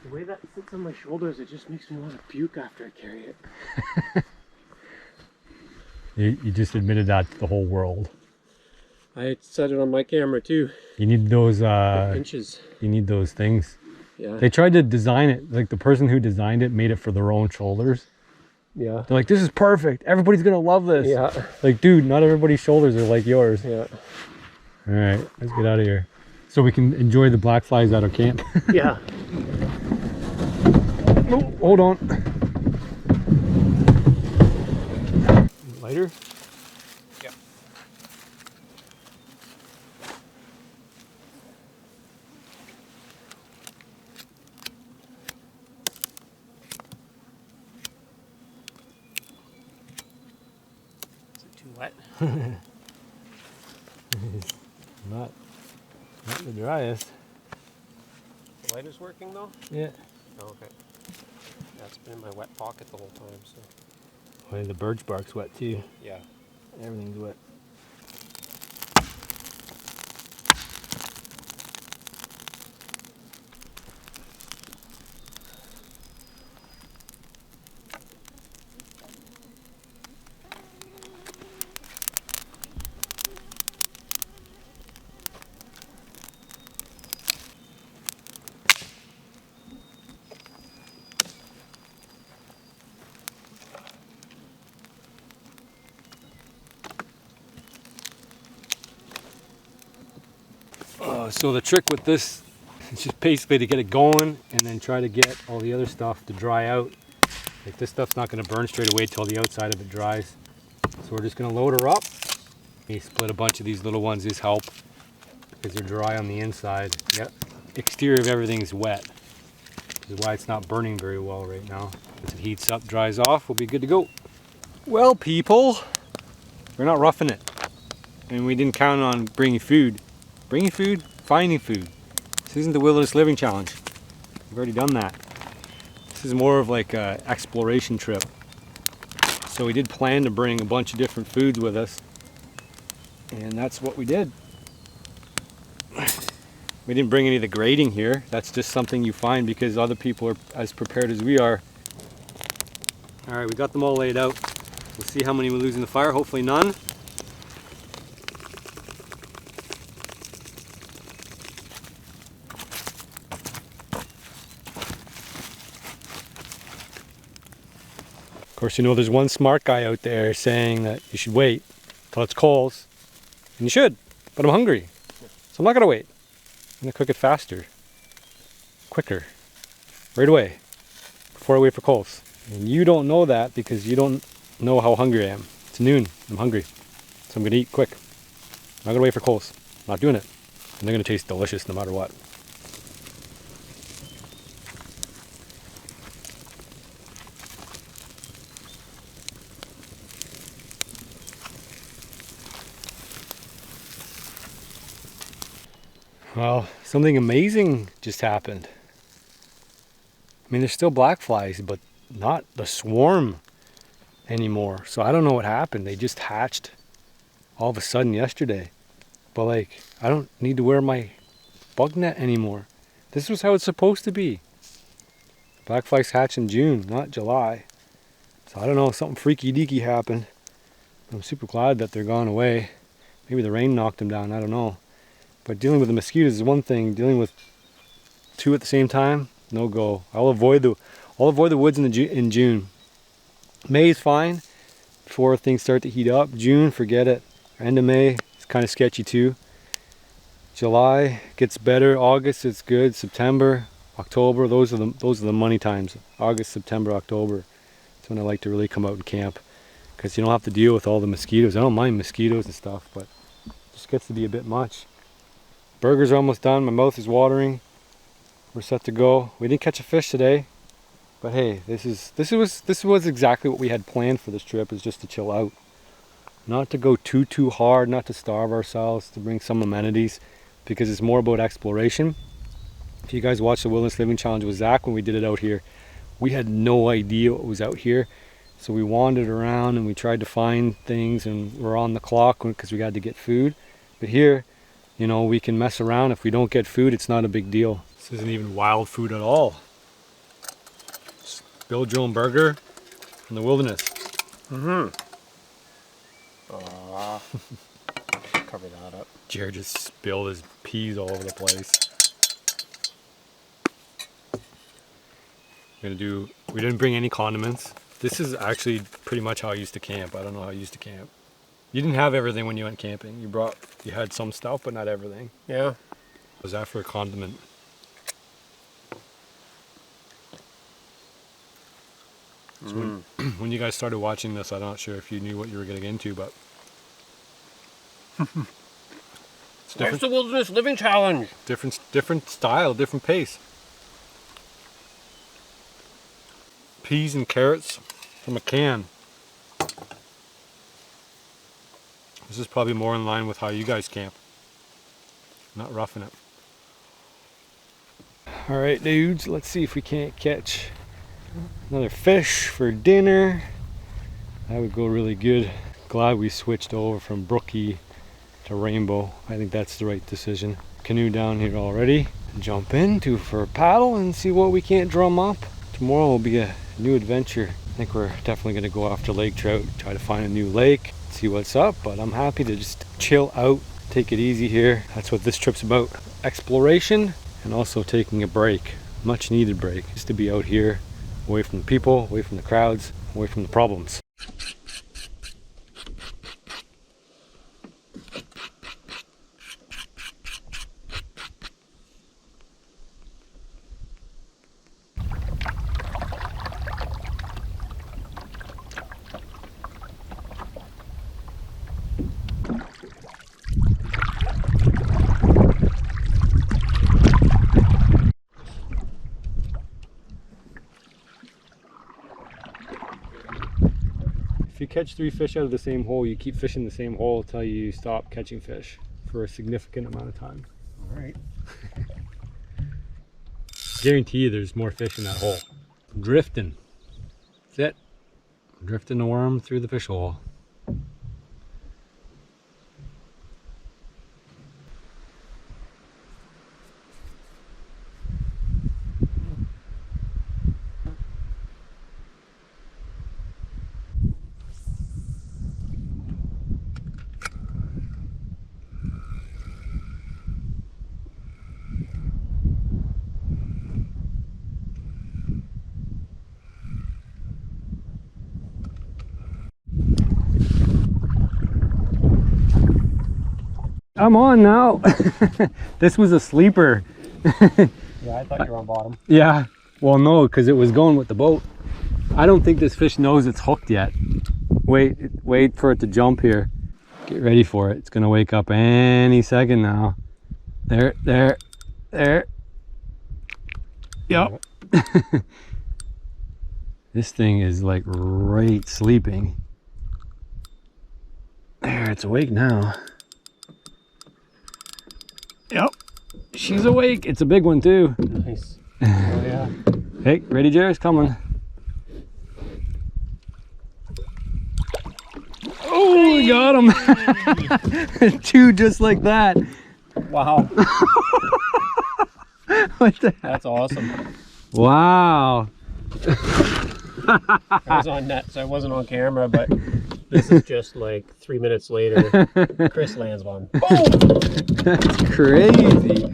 The way that sits on my shoulders, it just makes me want to puke after I carry it. You just admitted that to the whole world. I said it on my camera too. You need those Inches. you need those things. Yeah. They tried to design it, like the person who designed it made it for their own shoulders. Yeah. They're like, this is perfect. Everybody's gonna love this. Yeah. Like, dude, not everybody's shoulders are like yours. Yeah. All right, let's get out of here. So we can enjoy the black flies at our camp. Yeah. Oh, hold on. Lighter? Yeah. Is it too wet? Not the driest. The lighter's working though? Yeah. Oh, okay. Yeah, it's been in my wet pocket the whole time, so. Oh, yeah, the birch bark's wet too. Yeah. Everything's wet. So the trick with this is just basically to get it going and then try to get all the other stuff to dry out. Like this stuff's not going to burn straight away till the outside of it dries. So we're just going to load her up. We split a bunch of these little ones. These help because they're dry on the inside. Yep. Exterior of everything's wet. Which is why it's not burning very well right now. Once it heats up, dries off, we'll be good to go. Well, people, we're not roughing it. And we didn't count on bringing food. Bringing food, finding food. This isn't the Wilderness Living Challenge. We've already done that. This is more of like an exploration trip. So we did plan to bring a bunch of different foods with us. And that's what we did. We didn't bring any of the grading here. That's just something you find because other people are as prepared as we are. All right, we got them all laid out. We'll see how many we lose in the fire. Hopefully none. Of course, you know there's one smart guy out there saying that you should wait till it's coals. And you should, but I'm hungry. So I'm not gonna wait. I'm gonna cook it faster, quicker, right away, before I wait for coals. And you don't know that because you don't know how hungry I am. It's noon, I'm hungry. So I'm gonna eat quick. I'm not gonna wait for coals. I'm not doing it. And they're gonna taste delicious no matter what. Well, something amazing just happened. I mean, there's still black flies, but not the swarm anymore. So I don't know what happened. They just hatched all of a sudden yesterday. But like, I don't need to wear my bug net anymore. This was how it's supposed to be. Black flies hatch in June, not July. So I don't know, something freaky deaky happened. I'm super glad that they're gone away. Maybe the rain knocked them down, I don't know. But dealing with the mosquitoes is one thing. Dealing with two at the same time, no go. I'll avoid the woods in June. May is fine before things start to heat up. June, forget it. End of May, it's kind of sketchy too. July gets better. August, it's good. September, October, those are the money times. August, September, October. That's when I like to really come out and camp because you don't have to deal with all the mosquitoes. I don't mind mosquitoes and stuff, but it just gets to be a bit much. Burgers are almost done. My mouth is watering. We're set to go. We didn't catch a fish today, but hey, this was exactly what we had planned for this trip, is just to chill out, not to go too hard, not to starve ourselves, to bring some amenities, because it's more about exploration. If you guys watched the Wilderness Living Challenge with Zach when we did it out here, we had no idea what was out here, so we wandered around and we tried to find things, and we're on the clock because we had to get food. But here, you know, we can mess around. If we don't get food, it's not a big deal. This isn't even wild food at all. Just build your own burger in the wilderness. Mm-hmm. Cover that up. Jared just spilled his peas all over the place. We didn't bring any condiments. This is actually pretty much how I used to camp. I don't know how I used to camp. You didn't have everything when you went camping. You had some stuff, but not everything. Yeah. What was that for a condiment? So when you guys started watching this, I'm not sure if you knew what you were getting into, but it's different. It's the Wilderness Living Challenge. Different style, different pace. Peas and carrots from a can. This is probably more in line with how you guys camp. Not roughing it. Alright dudes, let's see if we can't catch another fish for dinner. That would go really good. Glad we switched over from brookie to rainbow. I think that's the right decision. Canoe down here already. Jump in for a paddle and see what we can't drum up. Tomorrow will be a new adventure. I think we're definitely going to go after lake trout, try to find a new lake, see what's up, but I'm happy to just chill out, take it easy here. That's what this trip's about. Exploration and also taking a break, much needed break, just to be out here, away from the people, away from the crowds, away from the problems. catch 3 fish out of the same hole, you keep fishing the same hole until you stop catching fish for a significant amount of time. All right. Guarantee you there's more fish in that hole. Drifting. That's it. Drifting the worm through the fish hole. I'm on now. This was a sleeper. Yeah, I thought you were on bottom. Yeah, well no, because it was going with the boat. I don't think this fish knows it's hooked yet. Wait for it to jump here. Get ready for it. It's gonna wake up any second now. There. Yep. This thing is like right sleeping. There, it's awake now. Yep, she's awake. It's a big one too. Nice. Oh yeah. Hey, ready, Jerry? It's coming. Oh, we got him. 2 just like that. Wow. What the heck? That's awesome. Wow. I was on net, so I wasn't on camera, but this is just like 3 minutes later. Chris lands one. Boom! That's crazy.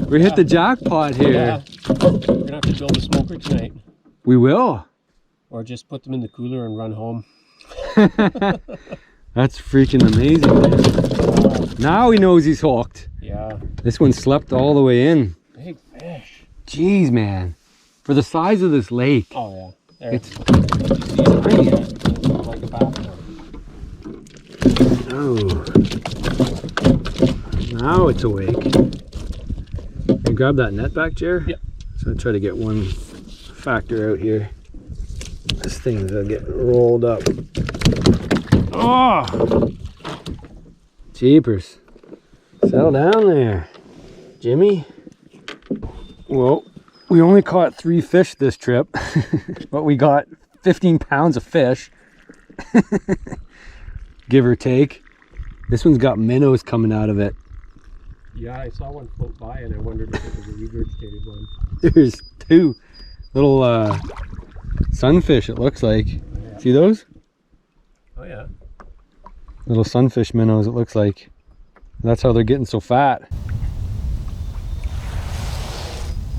We hit the jackpot here. Yeah. We're gonna have to build a smoker tonight. We will. Or just put them in the cooler and run home. That's freaking amazing, man. Now he knows he's hooked. Yeah. This one slept all the way in. Big fish. Jeez, man. For the size of this lake. Oh yeah. There. It's tiny. Like a bathroom. Oh. Now it's awake. You grab that net back, Jer? Yep. So I try to get one factor out here. This thing's gonna get rolled up. Oh! Jeepers. Settle down there, Jimmy. Well, we only caught 3 fish this trip, but we got 15 pounds of fish. Give or take. This one's got minnows coming out of it. Yeah, I saw one float by and I wondered if it was a regurgitated one. There's 2 little sunfish, it looks like. Yeah. See those? Oh yeah. Little sunfish minnows, it looks like. That's how they're getting so fat.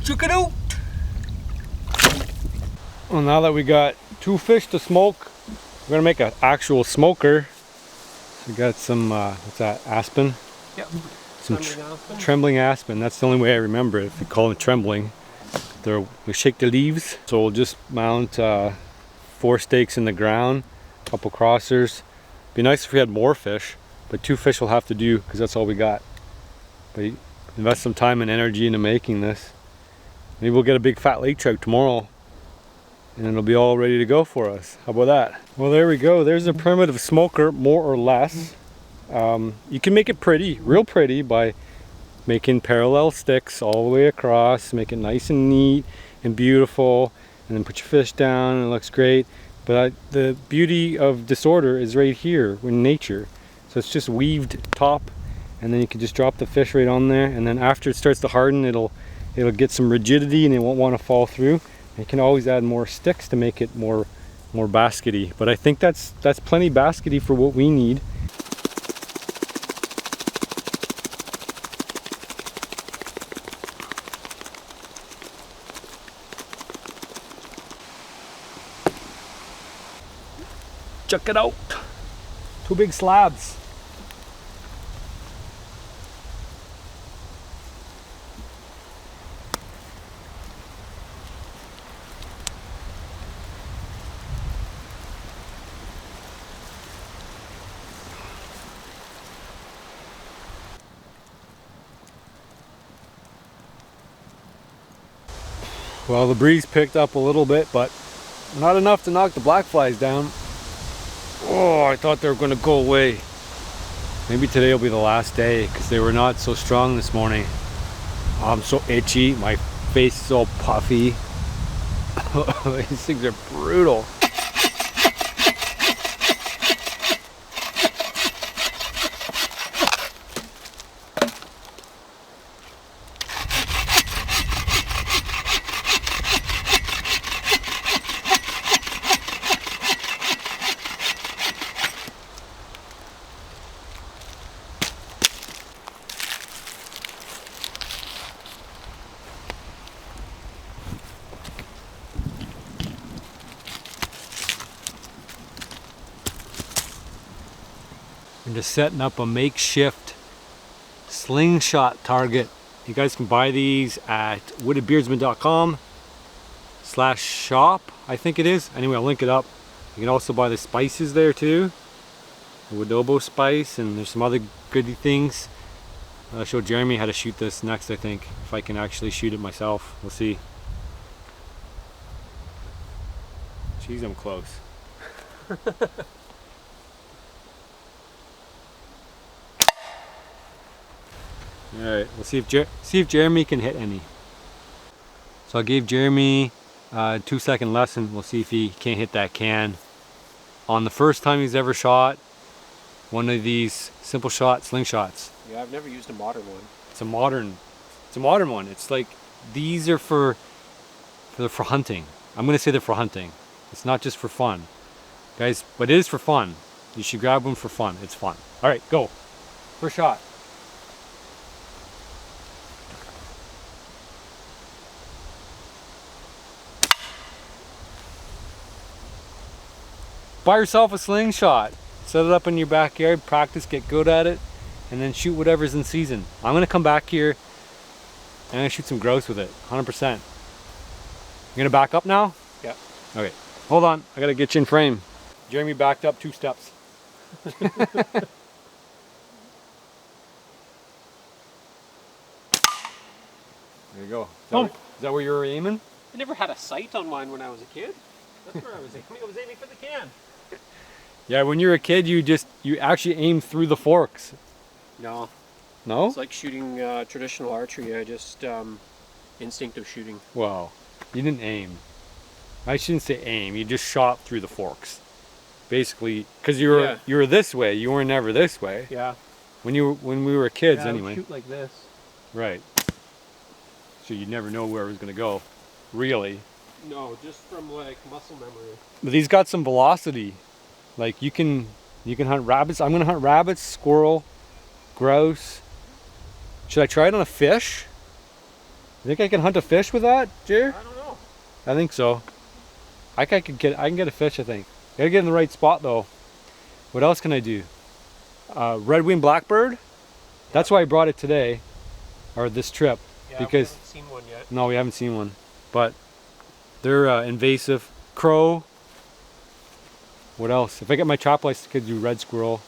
Check it out. Well, now that we got 2 fish to smoke, we're gonna make an actual smoker. We got some, what's that, aspen? Yep. Some trembling aspen. That's the only way I remember it, if you call it trembling. We shake the leaves. So we'll just mount 4 stakes in the ground, a couple crossers. Be nice if we had more fish, but 2 fish will have to do because that's all we got. But invest some time and energy into making this. Maybe we'll get a big fat lake trout tomorrow and it'll be all ready to go for us. How about that? Well, there we go. There's a primitive smoker, more or less. You can make it pretty, real pretty, by making parallel sticks all the way across, make it nice and neat and beautiful, and then put your fish down and it looks great. But the beauty of disorder is right here in nature. So it's just weaved top, and then you can just drop the fish right on there, and then after it starts to harden, it'll get some rigidity and it won't want to fall through. And you can always add more sticks to make it more baskety. But I think that's plenty baskety for what we need. Check it out. 2 big slabs. Well, the breeze picked up a little bit, but not enough to knock the black flies down. Oh, I thought they were gonna go away. Maybe today will be the last day because they were not so strong this morning. I'm so itchy. My face is all puffy. These things are brutal. I'm just setting up a makeshift slingshot target. You guys can buy these at woodedbeardsman.com/shop, I think it is. Anyway, I'll link it up. You can also buy the spices there too. The Wodobo spice, and there's some other goody things. I'll show Jeremy how to shoot this next, I think. If I can actually shoot it myself. We'll see. Jeez, I'm close. Alright, we'll see if Jeremy can hit any. So I gave Jeremy a 2-second lesson. We'll see if he can't hit that can. On the first time he's ever shot one of these simple shot slingshots. Yeah, I've never used a modern one. It's a modern one. It's like these are for hunting. I'm gonna say they're for hunting. It's not just for fun. Guys, but it is for fun. You should grab one for fun. It's fun. Alright, go. First shot. Buy yourself a slingshot. Set it up in your backyard, practice, get good at it, and then shoot whatever's in season. I'm gonna come back here and I'm gonna shoot some grouse with it, 100%. You're gonna back up now? Yeah. Okay, hold on, I gotta get you in frame. Jeremy backed up 2 steps. There you go. Is that where you were aiming? I never had a sight on mine when I was a kid. That's where I was aiming. I was aiming for the can. Yeah, when you were a kid, you actually aimed through the forks. No. No? It's like shooting traditional archery. I just instinctive shooting. Well, you didn't aim. I shouldn't say aim. You just shot through the forks, basically, because you were this way. You were never this way. Yeah. When we were kids, I would anyway. shoot like this. Right. So you never know where it was gonna go, really. No, just from like muscle memory. But these got some velocity. Like you can hunt rabbits. I'm gonna hunt rabbits, squirrel, grouse. Should I try it on a fish? You think I can hunt a fish with that, Jer? I don't know. I think so. I can get a fish, I think. Gotta get in the right spot though. What else can I do? Red-winged blackbird. That's why I brought it today, or this trip, Yeah, because we haven't seen one yet. no, we haven't seen one, but they're invasive. Crow. What else? If I get my trap license, I could do red squirrel.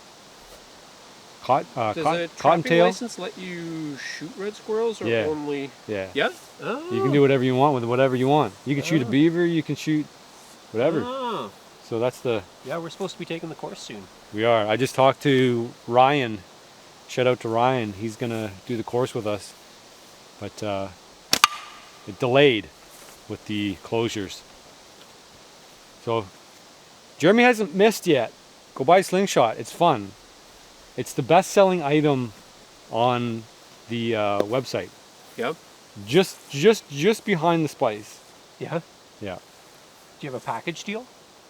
Does a trapping Cottontail. license let you shoot red squirrels, or Yeah. only? Yeah. Yeah. Oh. You can do whatever you want with whatever you want. You can shoot a beaver. You can shoot whatever. Oh. So that's the. Yeah, we're supposed to be taking the course soon. We are. I just talked to Ryan. Shout out to Ryan. He's gonna do the course with us, but it delayed with the closures. So Jeremy hasn't missed yet. Go buy Slingshot. It's fun. It's the best-selling item on the website. Yep. Just behind the spice. Yeah. Yeah. Do you have a package deal?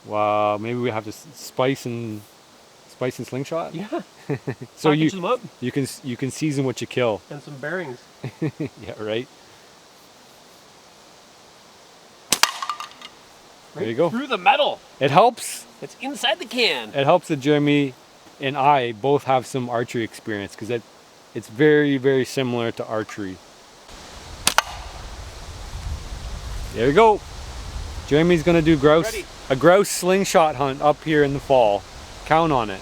Well, maybe we have to spice and Slingshot. Yeah. So Package them up. you can season what you kill. And some bearings. Yeah, right. There you go. Through the metal. It helps. It's inside the can. It helps that Jeremy and I both have some archery experience because it's very, very similar to archery. There you go. Jeremy's gonna do a grouse slingshot hunt up here in the fall. Count on it.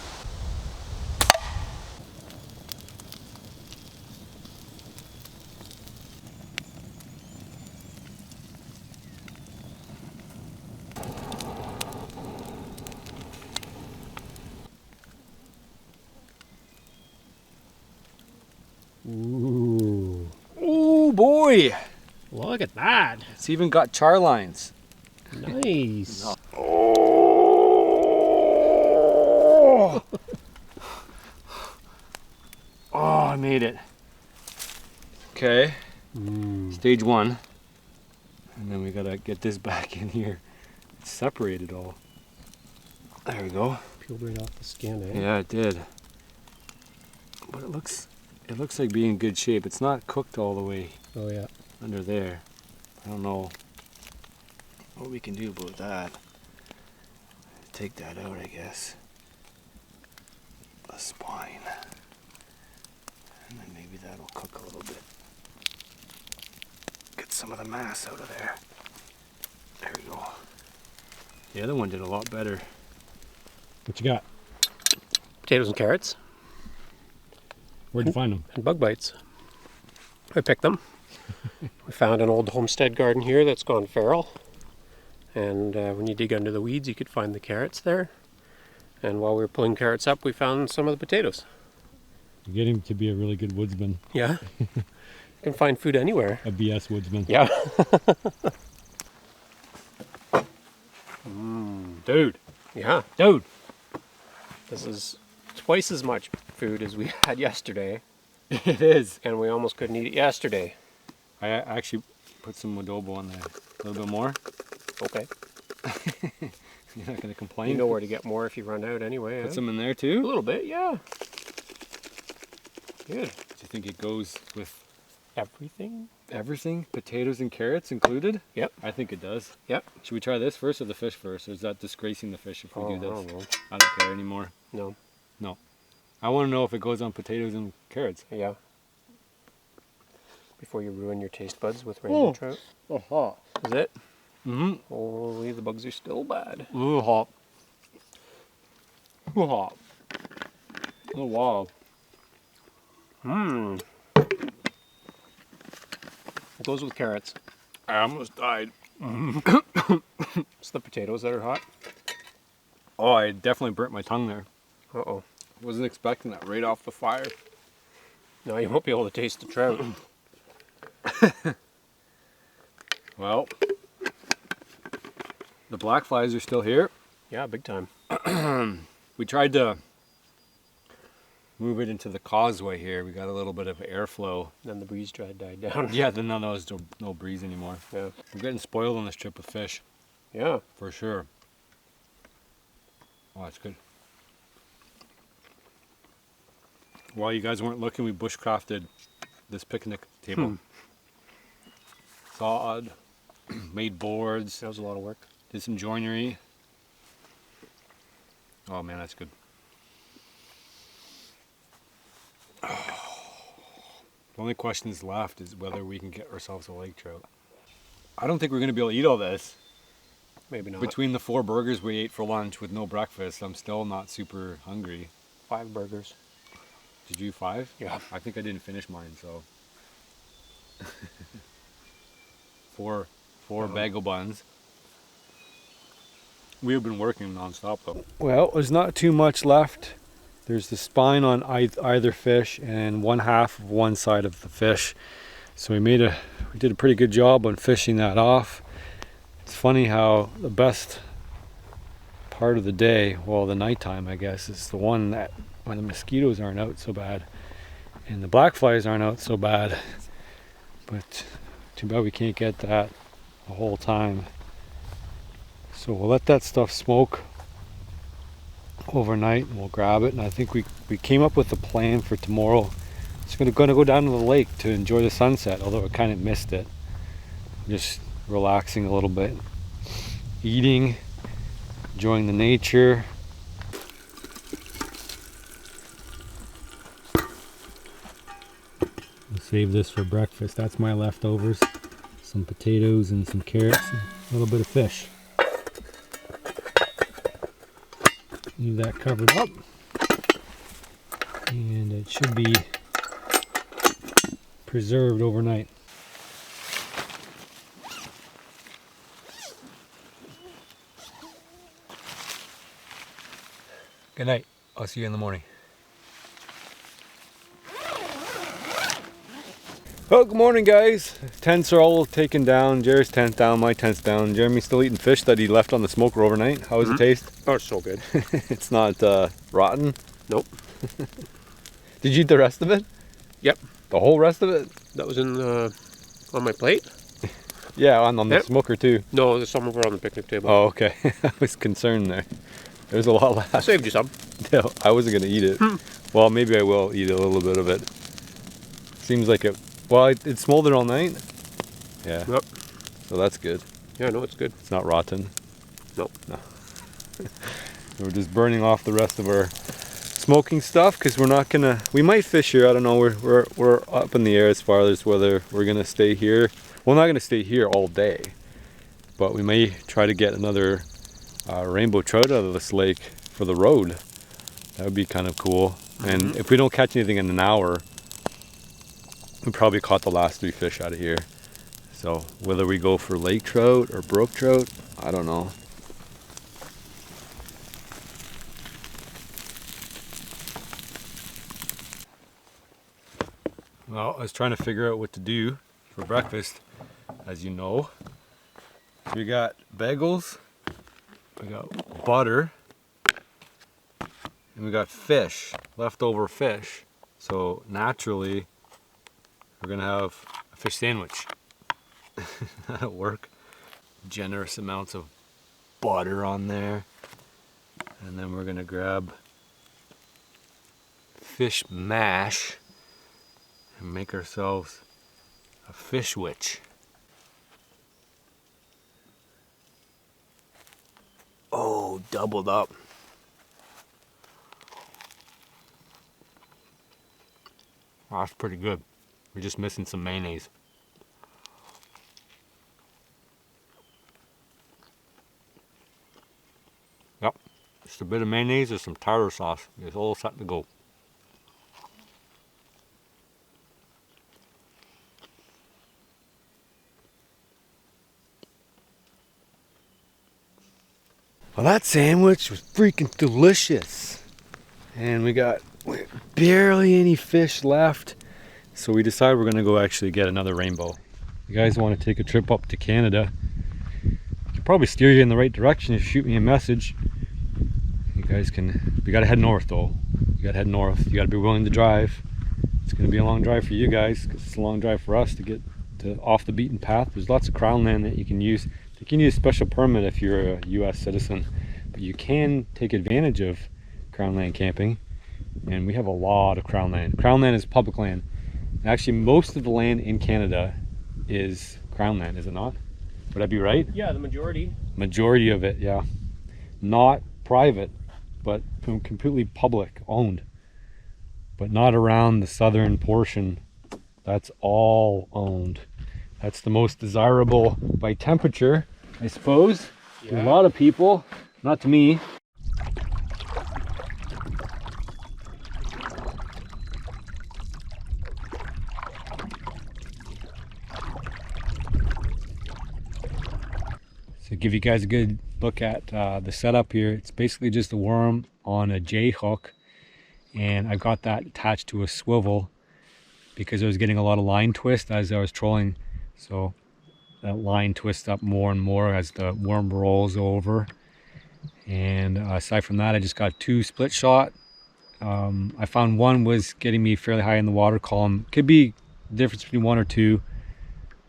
Ooh. Oh boy! Look at that. It's even got char lines. Nice. Oh! Oh, I made it. Okay, stage 1. And then we gotta get this back in here. It's separated all. There we go. Peeled right off the skin, eh? Yeah, it did. But it looks like being in good shape. It's not cooked all the way Oh yeah. under there. I don't know what we can do about that. Take that out, I guess. The spine. And then maybe that'll cook a little bit. Get some of the mass out of there. There we go. The other one did a lot better. What you got? Potatoes and carrots Where'd you find them? and bug bites. I picked them. We found an old homestead garden here that's gone feral. And when you dig under the weeds, you could find the carrots there. And while we were pulling carrots up, we found some of the potatoes. You're getting to be a really good woodsman. Yeah. You can find food anywhere. A BS woodsman. Yeah. Dude. Yeah. Dude. This is twice as much food as we had yesterday. It is. And we almost couldn't eat it yesterday. I actually put some adobo on there. A little bit more. Okay. You're not gonna complain. You know where to get more if you run out anyway. Put eh? some in there A too. little bit, yeah. Good. Do you think it goes with Everything? everything? Potatoes and carrots included? Yep. I think it does. Yep. Should we try this first or the fish first? Or is that disgracing the fish if we do I this? don't know. I don't care anymore. No. I want to know if it goes on potatoes and carrots. Yeah. Before you ruin your taste buds with rainbow trout. Oh, hot. Is it? Mm-hmm. Holy, the bugs are still bad. Ooh, hot. Ooh, hot. Oh, wow. Mmm. It goes with carrots. I almost died. It's the potatoes that are hot. Oh, I definitely burnt my tongue there. Uh-oh. Wasn't expecting that right off the fire. Now you won't be able to taste the trout. Well, the black flies are still here. Yeah, big time. We tried to move it into the causeway here. We got a little bit of airflow. Then the breeze died down. Yeah, then now there's no breeze anymore. Yeah. We're getting spoiled on this trip with fish, Yeah. for sure. Oh, that's good. While you guys weren't looking, we bushcrafted this picnic table. Sawed, made boards, That was a lot of work. did some joinery. Oh man, that's good. The only question that's left is whether we can get ourselves a lake trout. I don't think we're going to be able to eat all this. Maybe not. Between the 4 burgers we ate for lunch with no breakfast, I'm still not super hungry. 5 burgers. Did you 5? Yeah. I think I didn't finish mine, so. 4 bagel buns. We have been working non-stop though. Well, there's not too much left. There's the spine on either fish and one half of one side of the fish. So we did a pretty good job on fishing that off. It's funny how the best part of the day, well, the nighttime I guess, is the one that when the mosquitoes aren't out so bad and the black flies aren't out so bad. But too bad we can't get that the whole time. So we'll let that stuff smoke overnight and we'll grab it. And I think we came up with a plan for tomorrow. It's gonna go down to the lake to enjoy the sunset, although I kind of missed it. Just relaxing a little bit, eating, enjoying the nature. I'll save this for breakfast. That's my leftovers. Some potatoes and some carrots and a little bit of fish. Leave that covered up. And it should be preserved overnight. Good night. I'll see you in the morning. Oh, good morning, guys. Tents are all taken down. Jerry's tent's down, my tent's down. Jeremy's still eating fish that he left on the smoker overnight. How does it taste? Oh, it's so good. It's not rotten? Nope. Did you eat the rest of it? Yep. The whole rest of it? That was in on my plate? Yeah, on the Yep. smoker too. No, there's some over on the picnic table. Oh, okay. I was concerned there. There's a lot I left. saved you some. No, I wasn't going to eat it. Well, maybe I will eat a little bit of it. Seems like it... Well, it smoldered all night. Yeah. Yep. So that's good. Yeah, no, it's good. It's not rotten. Nope. No. We're just burning off the rest of our smoking stuff because we're not gonna. We might fish here. I don't know. We're up in the air as far as whether we're gonna stay here. We're not gonna stay here all day, but we may try to get another rainbow trout out of this lake for the road. That would be kind of cool. And if we don't catch anything in an hour, we probably caught the last 3 fish out of here. So whether we go for lake trout or brook trout, I don't know. Well, I was trying to figure out what to do for breakfast, as you know. We got bagels, we got butter, and we got fish, leftover fish. So naturally, we're gonna have a fish sandwich. That'll work. Generous amounts of butter on there. And then we're gonna grab fish mash and make ourselves a fish witch. Oh, doubled up. Oh, that's pretty good. We're just missing some mayonnaise. Yep, just a bit of mayonnaise or some tartar sauce. It's all set to go. Well, that sandwich was freaking delicious. And we got barely any fish left. So we decided we're gonna go actually get another rainbow. You guys want to take a trip up to Canada, I could probably steer you in the right direction if you shoot me a message. You guys can, we gotta head north though. You gotta head north, you gotta be willing to drive. It's gonna be a long drive for you guys, because it's a long drive for us to get to off the beaten path. There's lots of crown land that you can use. You can use a special permit if you're a US citizen, but you can take advantage of crown land camping. And we have a lot of crown land. Crown land is public land. Actually, most of the land in Canada is crown land, is it not? Would I be right? Yeah, the majority. Majority of it, yeah. Not private, but completely public owned. But not around the southern portion. That's all owned. That's the most desirable by temperature, I suppose. To a lot of people, not to me. So give you guys a good look at the setup here. It's basically just a worm on a J hook, and I got that attached to a swivel because I was getting a lot of line twist as I was trolling. So that line twists up more and more as the worm rolls over. And aside from that, I just got 2 split shot. I found one was getting me fairly high in the water column. Could be the difference between 1 or 2,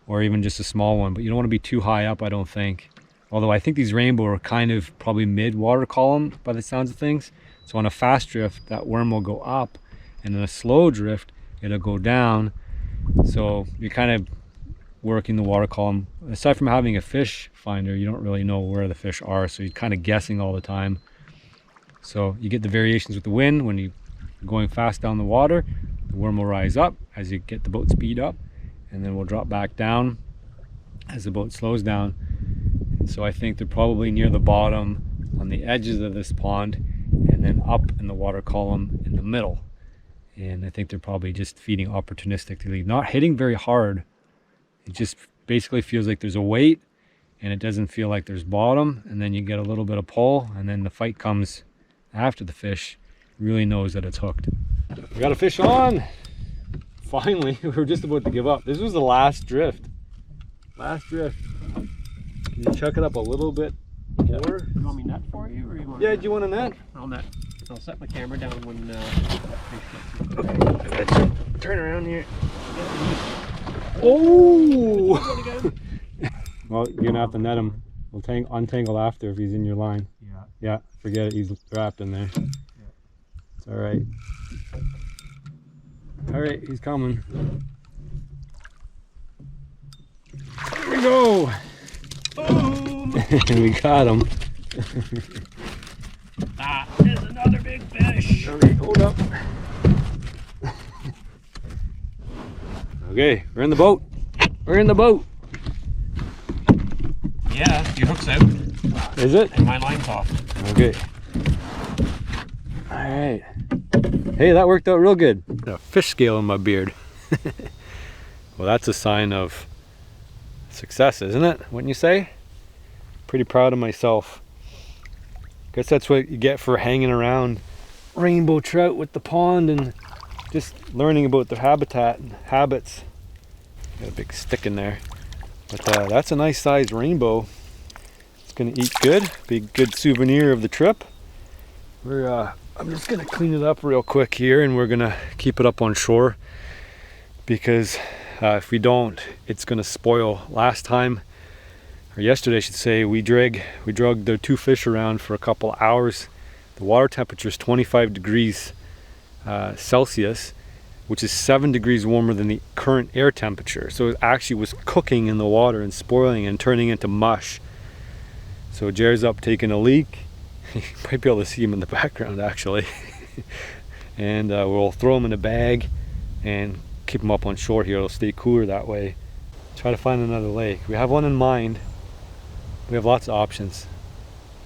or even just a small one, but you don't want to be too high up, I don't think. Although I think these rainbow are kind of probably mid water column by the sounds of things. So on a fast drift, that worm will go up, and in a slow drift, it'll go down. So you're kind of working the water column. Aside from having a fish finder, you don't really know where the fish are, so you're kind of guessing all the time. So you get the variations with the wind. When you're going fast down the water, the worm will rise up as you get the boat speed up, and then we'll drop back down as the boat slows down. So I think they're probably near the bottom on the edges of this pond, and then up in the water column in the middle. And I think they're probably just feeding opportunistically, not hitting very hard. It just basically feels like there's a weight, and it doesn't feel like there's bottom, and then you get a little bit of pull, and then the fight comes after the fish really knows that it's hooked. We got a fish on. Finally, we were just about to give up. This was the last drift. Last drift. Can you chuck it up a little bit more? You want me net for you, or you want? Yeah, do you want a net? I'll net. I'll set my camera down when that fish gets Okay. Turn around here. Oh! Well, you're gonna have to net him. We'll untangle after if he's in your line. Yeah. Yeah, forget it. He's wrapped in there. Yeah. It's all right. All right, he's coming. Here we go. Boom! We got him. That is another big fish. Okay, hold up. Okay, we're in the boat. We're in the boat. Yeah, your hook's out Is it? and my line's off. Okay. All right. Hey, that worked out real good. Got a fish scale in my beard. Well, that's a sign of success, isn't it? Wouldn't you say? Pretty proud of myself. Guess that's what you get for hanging around rainbow trout with the pond and just learning about their habitat and habits. Got a big stick in there. But that's a nice sized rainbow. It's gonna eat good. Be a good souvenir of the trip. I'm just gonna clean it up real quick here, and we're gonna keep it up on shore because if we don't, it's gonna spoil. Last time, or yesterday I should say, we dragged the two fish around for a couple hours. The water temperature is 25 degrees Celsius, which is 7 degrees warmer than the current air temperature. So it actually was cooking in the water and spoiling and turning into mush. So Jared's up taking a leak. You might be able to see him in the background actually. And we'll throw him in a bag and keep him up on shore here. It'll stay cooler that way. Try to find another lake. We have one in mind. We have lots of options.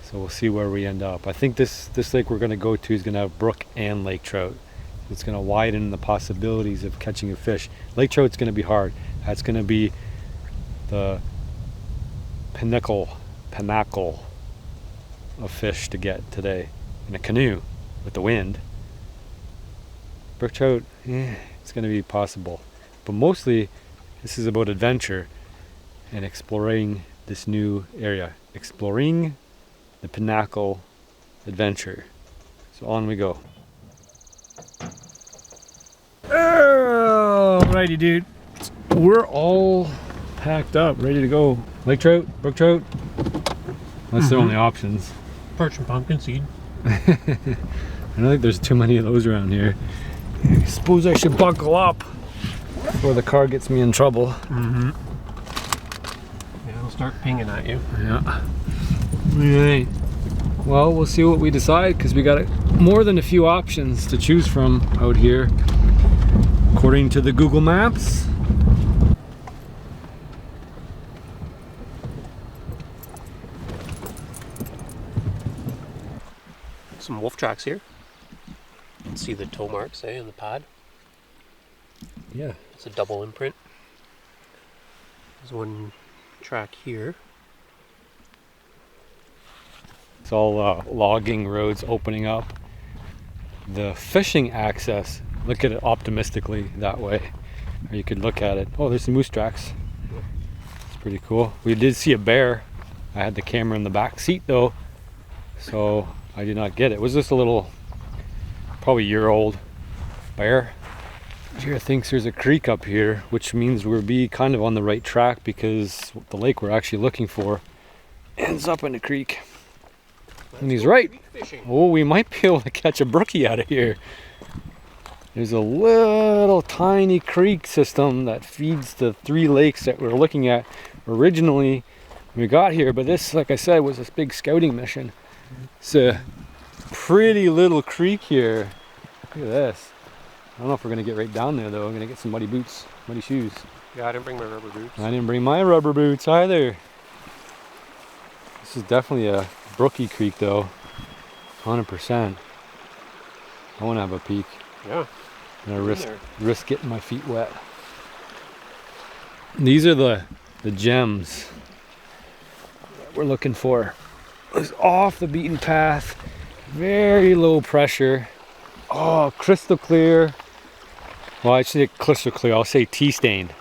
So we'll see where we end up. I think this lake we're gonna go to is gonna have brook and lake trout. It's gonna widen the possibilities of catching a fish. Lake trout's gonna be hard. That's gonna be the pinnacle of fish to get today in a canoe with the wind. Brook trout, it's gonna be possible. But mostly this is about adventure and exploring this new area. Exploring the pinnacle adventure. So on we go. Alrighty, dude. We're all packed up, ready to go. Lake trout, brook trout. That's the only options. Perch and pumpkin seed. I don't think there's too many of those around here. I suppose I should buckle up before the car gets me in trouble. Mm-hmm. Yeah, it'll start pinging at you. Yeah. Alright. Well, we'll see what we decide because we got more than a few options to choose from out here, according to the Google Maps. Some wolf tracks here. You can see the toe marks, in the pad. Yeah. It's a double imprint. There's one track here. It's all logging roads opening up. The fishing access, look at it optimistically that way. Or you could look at it. Oh, there's some moose tracks. It's pretty cool. We did see a bear. I had the camera in the back seat though, so I did not get it. It was just a little, probably year-old bear. Jared thinks there's a creek up here, which means we'll be kind of on the right track because the lake we're actually looking for ends up in a creek. And he's right. Oh, we might be able to catch a brookie out of here. There's a little tiny creek system that feeds the 3 lakes that we're looking at originally when we got here. But this, like I said, was a big scouting mission. It's a pretty little creek here. Look at this. I don't know if we're going to get right down there though. I'm going to get some muddy boots, muddy shoes. Yeah, I didn't bring my rubber boots. I didn't bring my rubber boots either. This is definitely a brookie creek though, 100%. I want to have a peek. Yeah. I'm gonna risk getting my feet wet. These are the gems that we're looking for. It's off the beaten path, very low pressure. Oh, crystal clear. Well, I should say crystal clear. I'll say tea stained,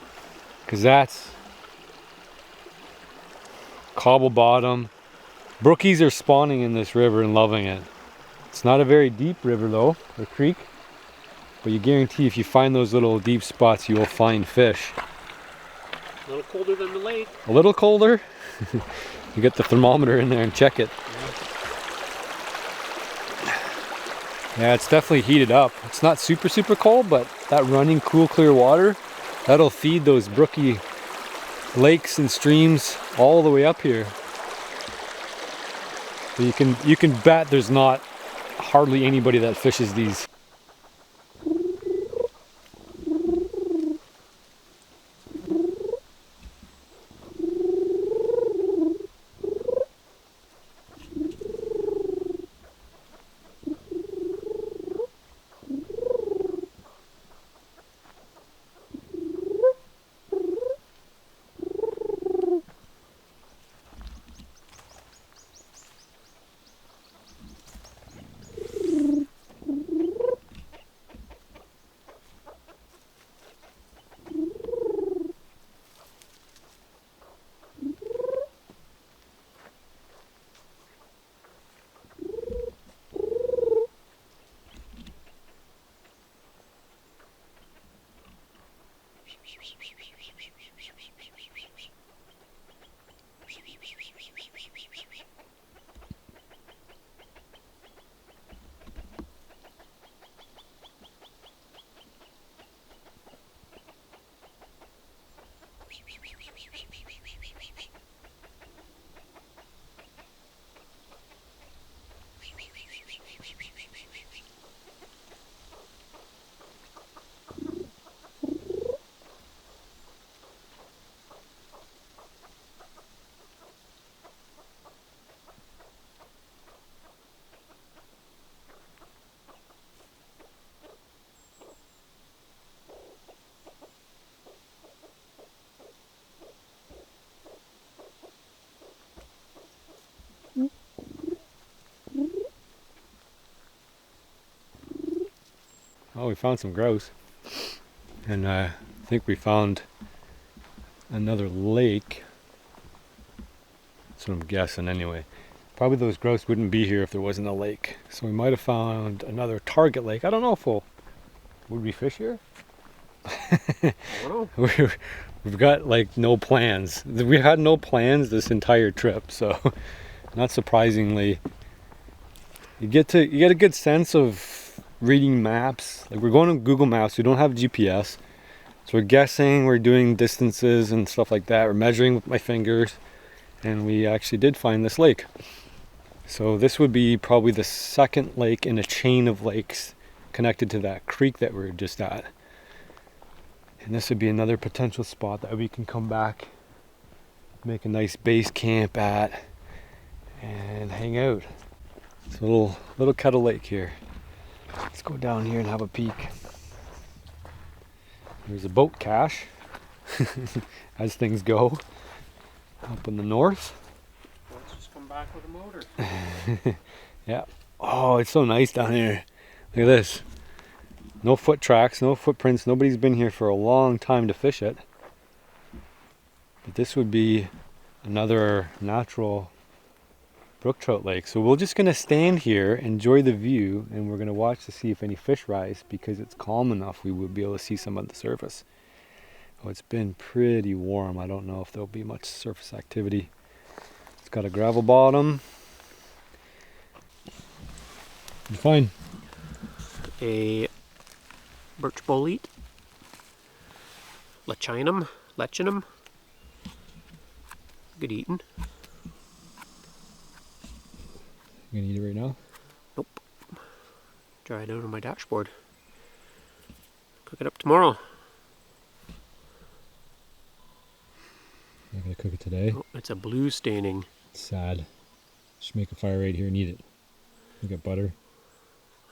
because that's cobble bottom. Brookies are spawning in this river and loving it. It's not a very deep river though, or creek, but you guarantee if you find those little deep spots, you will find fish. A little colder than the lake. A little colder. You get the thermometer in there and check it. Yeah, it's definitely heated up. It's not super cold, but that running cool clear water, that'll feed those brooky lakes and streams all the way up here. So you can bet there's not hardly anybody that fishes these. Oh, we found some grouse. And I think we found another lake. That's what I'm guessing anyway. Probably those grouse wouldn't be here if there wasn't a lake. So we might have found another target lake. I don't know if would we fish here? I don't know. We've got like no plans. We had no plans this entire trip, so not surprisingly, you get a good sense of reading maps. Like we're going on Google Maps, we don't have GPS, so we're guessing, we're doing distances and stuff like that. We're measuring with my fingers, and we actually did find this lake. So this would be probably the second lake in a chain of lakes connected to that creek that we were just at. And this would be another potential spot that we can come back, make a nice base camp at, and hang out. It's a little kettle lake here. Let's go down here and have a peek. There's a boat cache, as things go, up in the north. Let's just come back with a motor. Yeah. Oh, it's so nice down here. Look at this. No foot tracks, no footprints. Nobody's been here for a long time to fish it. But this would be another natural brook trout lake. So we're just going to stand here, enjoy the view, and we're going to watch to see if any fish rise, because it's calm enough we would be able to see some at the surface. Oh, it's been pretty warm. I don't know if there'll be much surface activity. It's got a gravel bottom. Fine. A birch bolete, lechinum, good eating. You gonna eat it right now? Nope. Dry it out on my dashboard. Cook it up tomorrow. Not gonna cook it today. Oh, it's a blue staining. It's sad. Just make a fire right here and eat it. You got butter.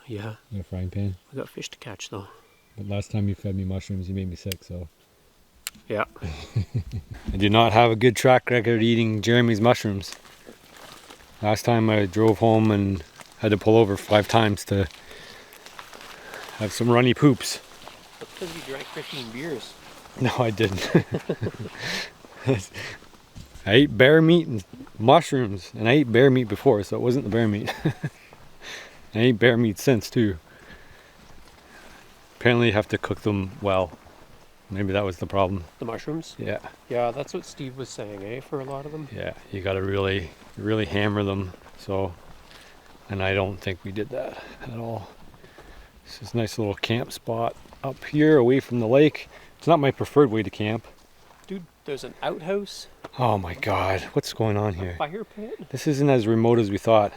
Yeah. You got a frying pan. I got fish to catch though. But last time you fed me mushrooms, you made me sick, so. Yeah. I do not have a good track record eating Jeremy's mushrooms. Last time I drove home and had to pull over 5 times to have some runny poops. because you drank 15 beers. No, I didn't. I ate bear meat and mushrooms, and I ate bear meat before, so it wasn't the bear meat. I ate bear meat since too. Apparently you have to cook them well. Maybe that was the problem. The mushrooms? Yeah. Yeah, that's what Steve was saying, eh, for a lot of them. Yeah, you gotta really hammer them. So, and I don't think we did that at all. This is a nice little camp spot up here away from the lake. It's not my preferred way to camp. Dude, there's an outhouse. Oh my God, what's going on here? A fire pit. This isn't as remote as we thought.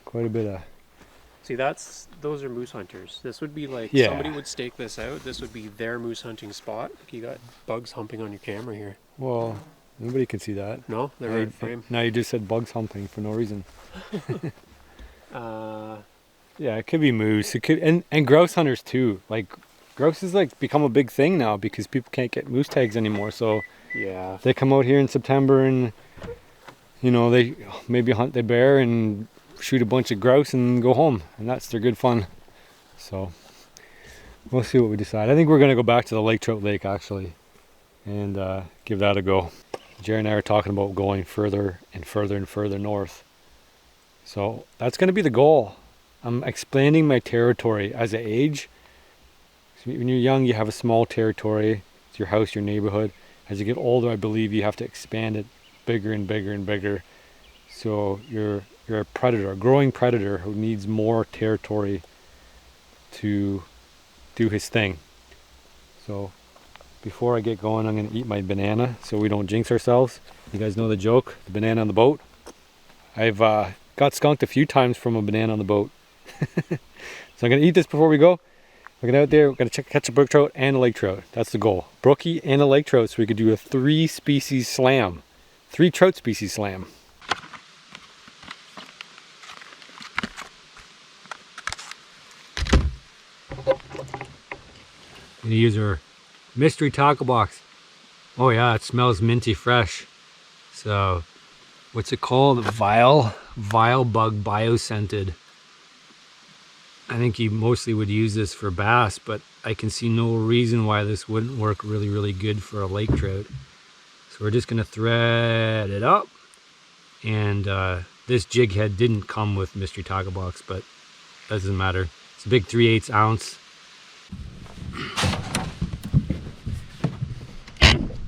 Quite a bit of... See, those are moose hunters. This would be like, Yeah. somebody would stake this out. This would be their moose hunting spot. Like, you got bugs humping on your camera here. Well, nobody can see that. No, they're in frame. Now you just said bugs humping for no reason. Uh, Yeah, it could be moose. It could, and grouse hunters too. Like, grouse has like become a big thing now because people can't get moose tags anymore. So yeah. they come out here in September and, you know, they maybe hunt the bear and shoot a bunch of grouse and go home, and that's their good fun. So we'll see what we decide. I think we're gonna go back to the Trout Lake actually, and give that a go. Jerry and I are talking about going further and further and further north. So that's gonna be the goal. I'm expanding my territory as I age. So when you're young, you have a small territory. It's your house, your neighborhood. As you get older, I believe you have to expand it bigger and bigger and bigger. So you're a predator, a growing predator who needs more territory to do his thing. So before I get going, I'm going to eat my banana so we don't jinx ourselves. You guys know the joke, the banana on the boat? I've got skunked a few times from a banana on the boat. So I'm going to eat this before we go. We're going out there, we're going to catch a brook trout and a lake trout. That's the goal. Brookie and a lake trout, so we could do a 3-species slam. 3 trout species slam. Gonna use our mystery tackle box. Oh yeah, it smells minty fresh. So, what's it called? Vile bug bioscented. I think you mostly would use this for bass, but I can see no reason why this wouldn't work really, really good for a lake trout. So we're just gonna thread it up. And this jig head didn't come with mystery tackle box, but doesn't matter. It's a big 3/8 ounce.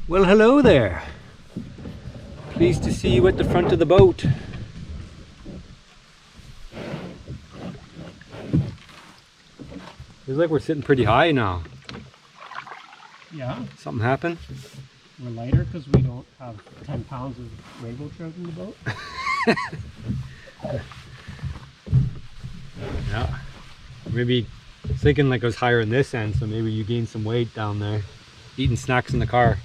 Well, hello there. Pleased to see you at the front of the boat. Feels like we're sitting pretty high now. Yeah, Something happened? we're lighter because we don't have 10 pounds of rainbow trout in the boat. Yeah. Maybe thinking like I was higher in this end, so maybe you gained some weight down there. Eating snacks in the car.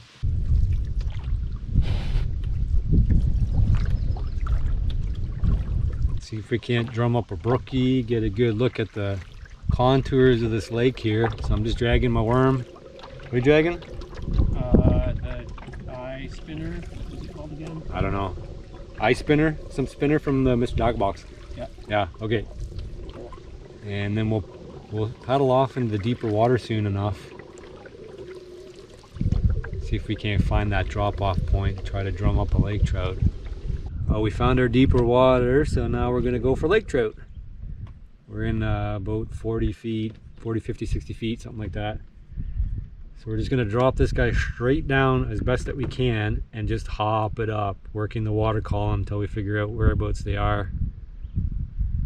See if we can't drum up a brookie, get a good look at the contours of this lake here. So I'm just dragging my worm. What are you dragging? The eye spinner, what's it called again? I don't know. Eye spinner? Some spinner from the Mr. Dog box. Yeah. Yeah, okay. And then we'll paddle off into the deeper water soon enough. See if we can't find that drop off point, try to drum up a lake trout. Well, we found our deeper water, so now we're gonna go for lake trout. We're in about 40 feet, 40, 50, 60 feet, something like that. So we're just gonna drop this guy straight down as best that we can and just hop it up, working the water column until we figure out whereabouts they are.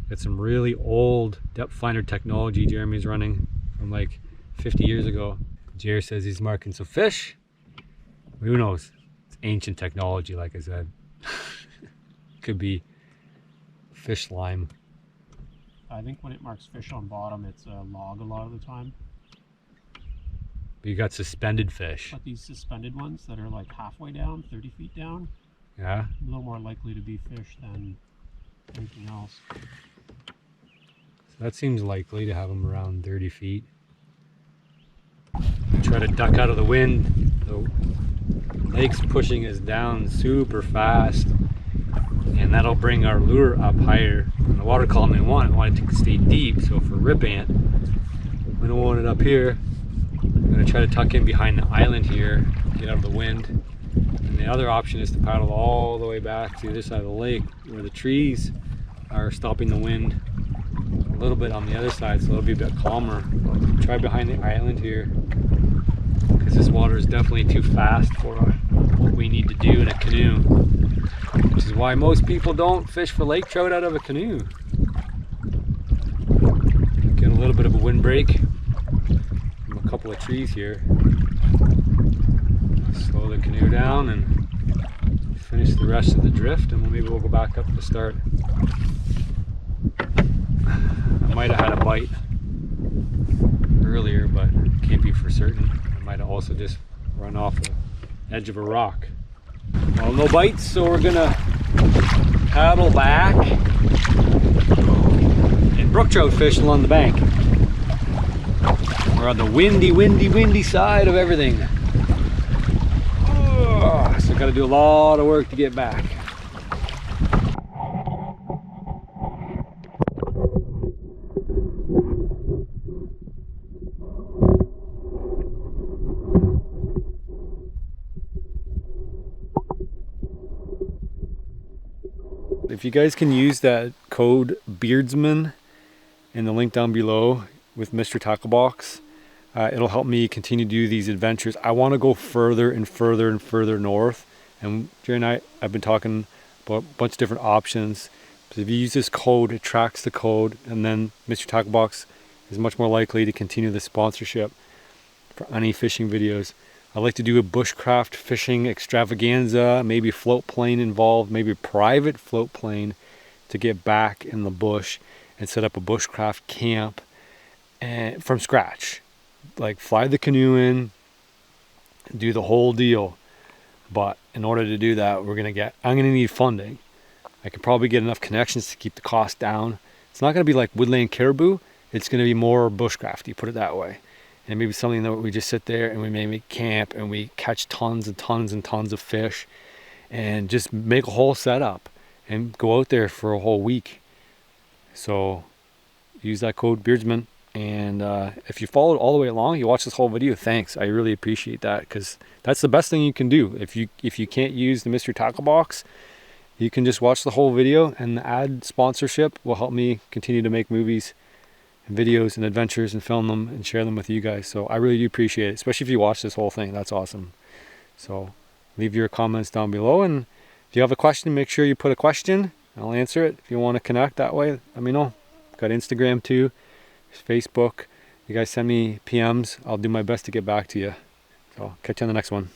Got some really old depth finder technology Jeremy's running from like 50 years ago. Jerry says he's marking some fish. Who knows? It's ancient technology, like I said. Could be fish slime. I think when it marks fish on bottom, it's a log a lot of the time. But you got suspended fish. But these suspended ones that are like halfway down, 30 feet down, Yeah? a little more likely to be fish than anything else. So that seems likely to have them around 30 feet. Try to duck out of the wind. The lake's pushing us down super fast. And that'll bring our lure up higher. And the water column we want it to stay deep, so for rip ant, We don't want it up here. I'm gonna try to tuck in behind the island here, get out of the wind. And the other option is to paddle all the way back to the other side of the lake where the trees are stopping the wind a little bit on the other side, so it'll be a bit calmer. But try behind the island here, because this water is definitely too fast for what we need to do in a canoe, which is why most people don't fish for lake trout out of a canoe. Get a little bit of a windbreak from a couple of trees here. Slow the canoe down and finish the rest of the drift, and maybe we'll go back up to the start. I might have had a bite earlier, but can't be for certain. I might have also just run off the edge of a rock. Well, no bites, so we're gonna paddle back and brook trout fish along the bank. We're on the windy side of everything. So gotta do a lot of work to get back. If you guys can use that code Beardsman in the link down below with Mr. Tackle Box, it'll help me continue to do these adventures. I want to go further and further and further north, and Jerry and I've been talking about a bunch of different options. But if you use this code, it tracks the code, and then Mr. Tackle Box is much more likely to continue the sponsorship for any fishing videos. I'd like to do a bushcraft fishing extravaganza, maybe a float plane involved, maybe a private float plane to get back in the bush and set up a bushcraft camp and from scratch. Like fly the canoe in, do the whole deal. But in order to do that, I'm gonna need funding. I could probably get enough connections to keep the cost down. It's not gonna be like woodland caribou. It's gonna be more bushcrafty, put it that way. And maybe something that we just sit there and we maybe camp and we catch tons and tons and tons of fish and just make a whole setup and go out there for a whole week. So use that code Beardsman. And if you followed all the way along, you watched this whole video, thanks. I really appreciate that, because that's the best thing you can do. If you can't use the Mr. Tackle Box, you can just watch the whole video, and the ad sponsorship will help me continue to make movies and videos and adventures and film them and share them with you guys. So I really do appreciate it, especially if you watch this whole thing. That's awesome. So leave your comments down below, and if you have a question, make sure you put a question. I'll answer it. If you want to connect that way, let me know. Got Instagram too. Facebook. You guys send me PMs. I'll do my best to get back to you. So catch you on the next one.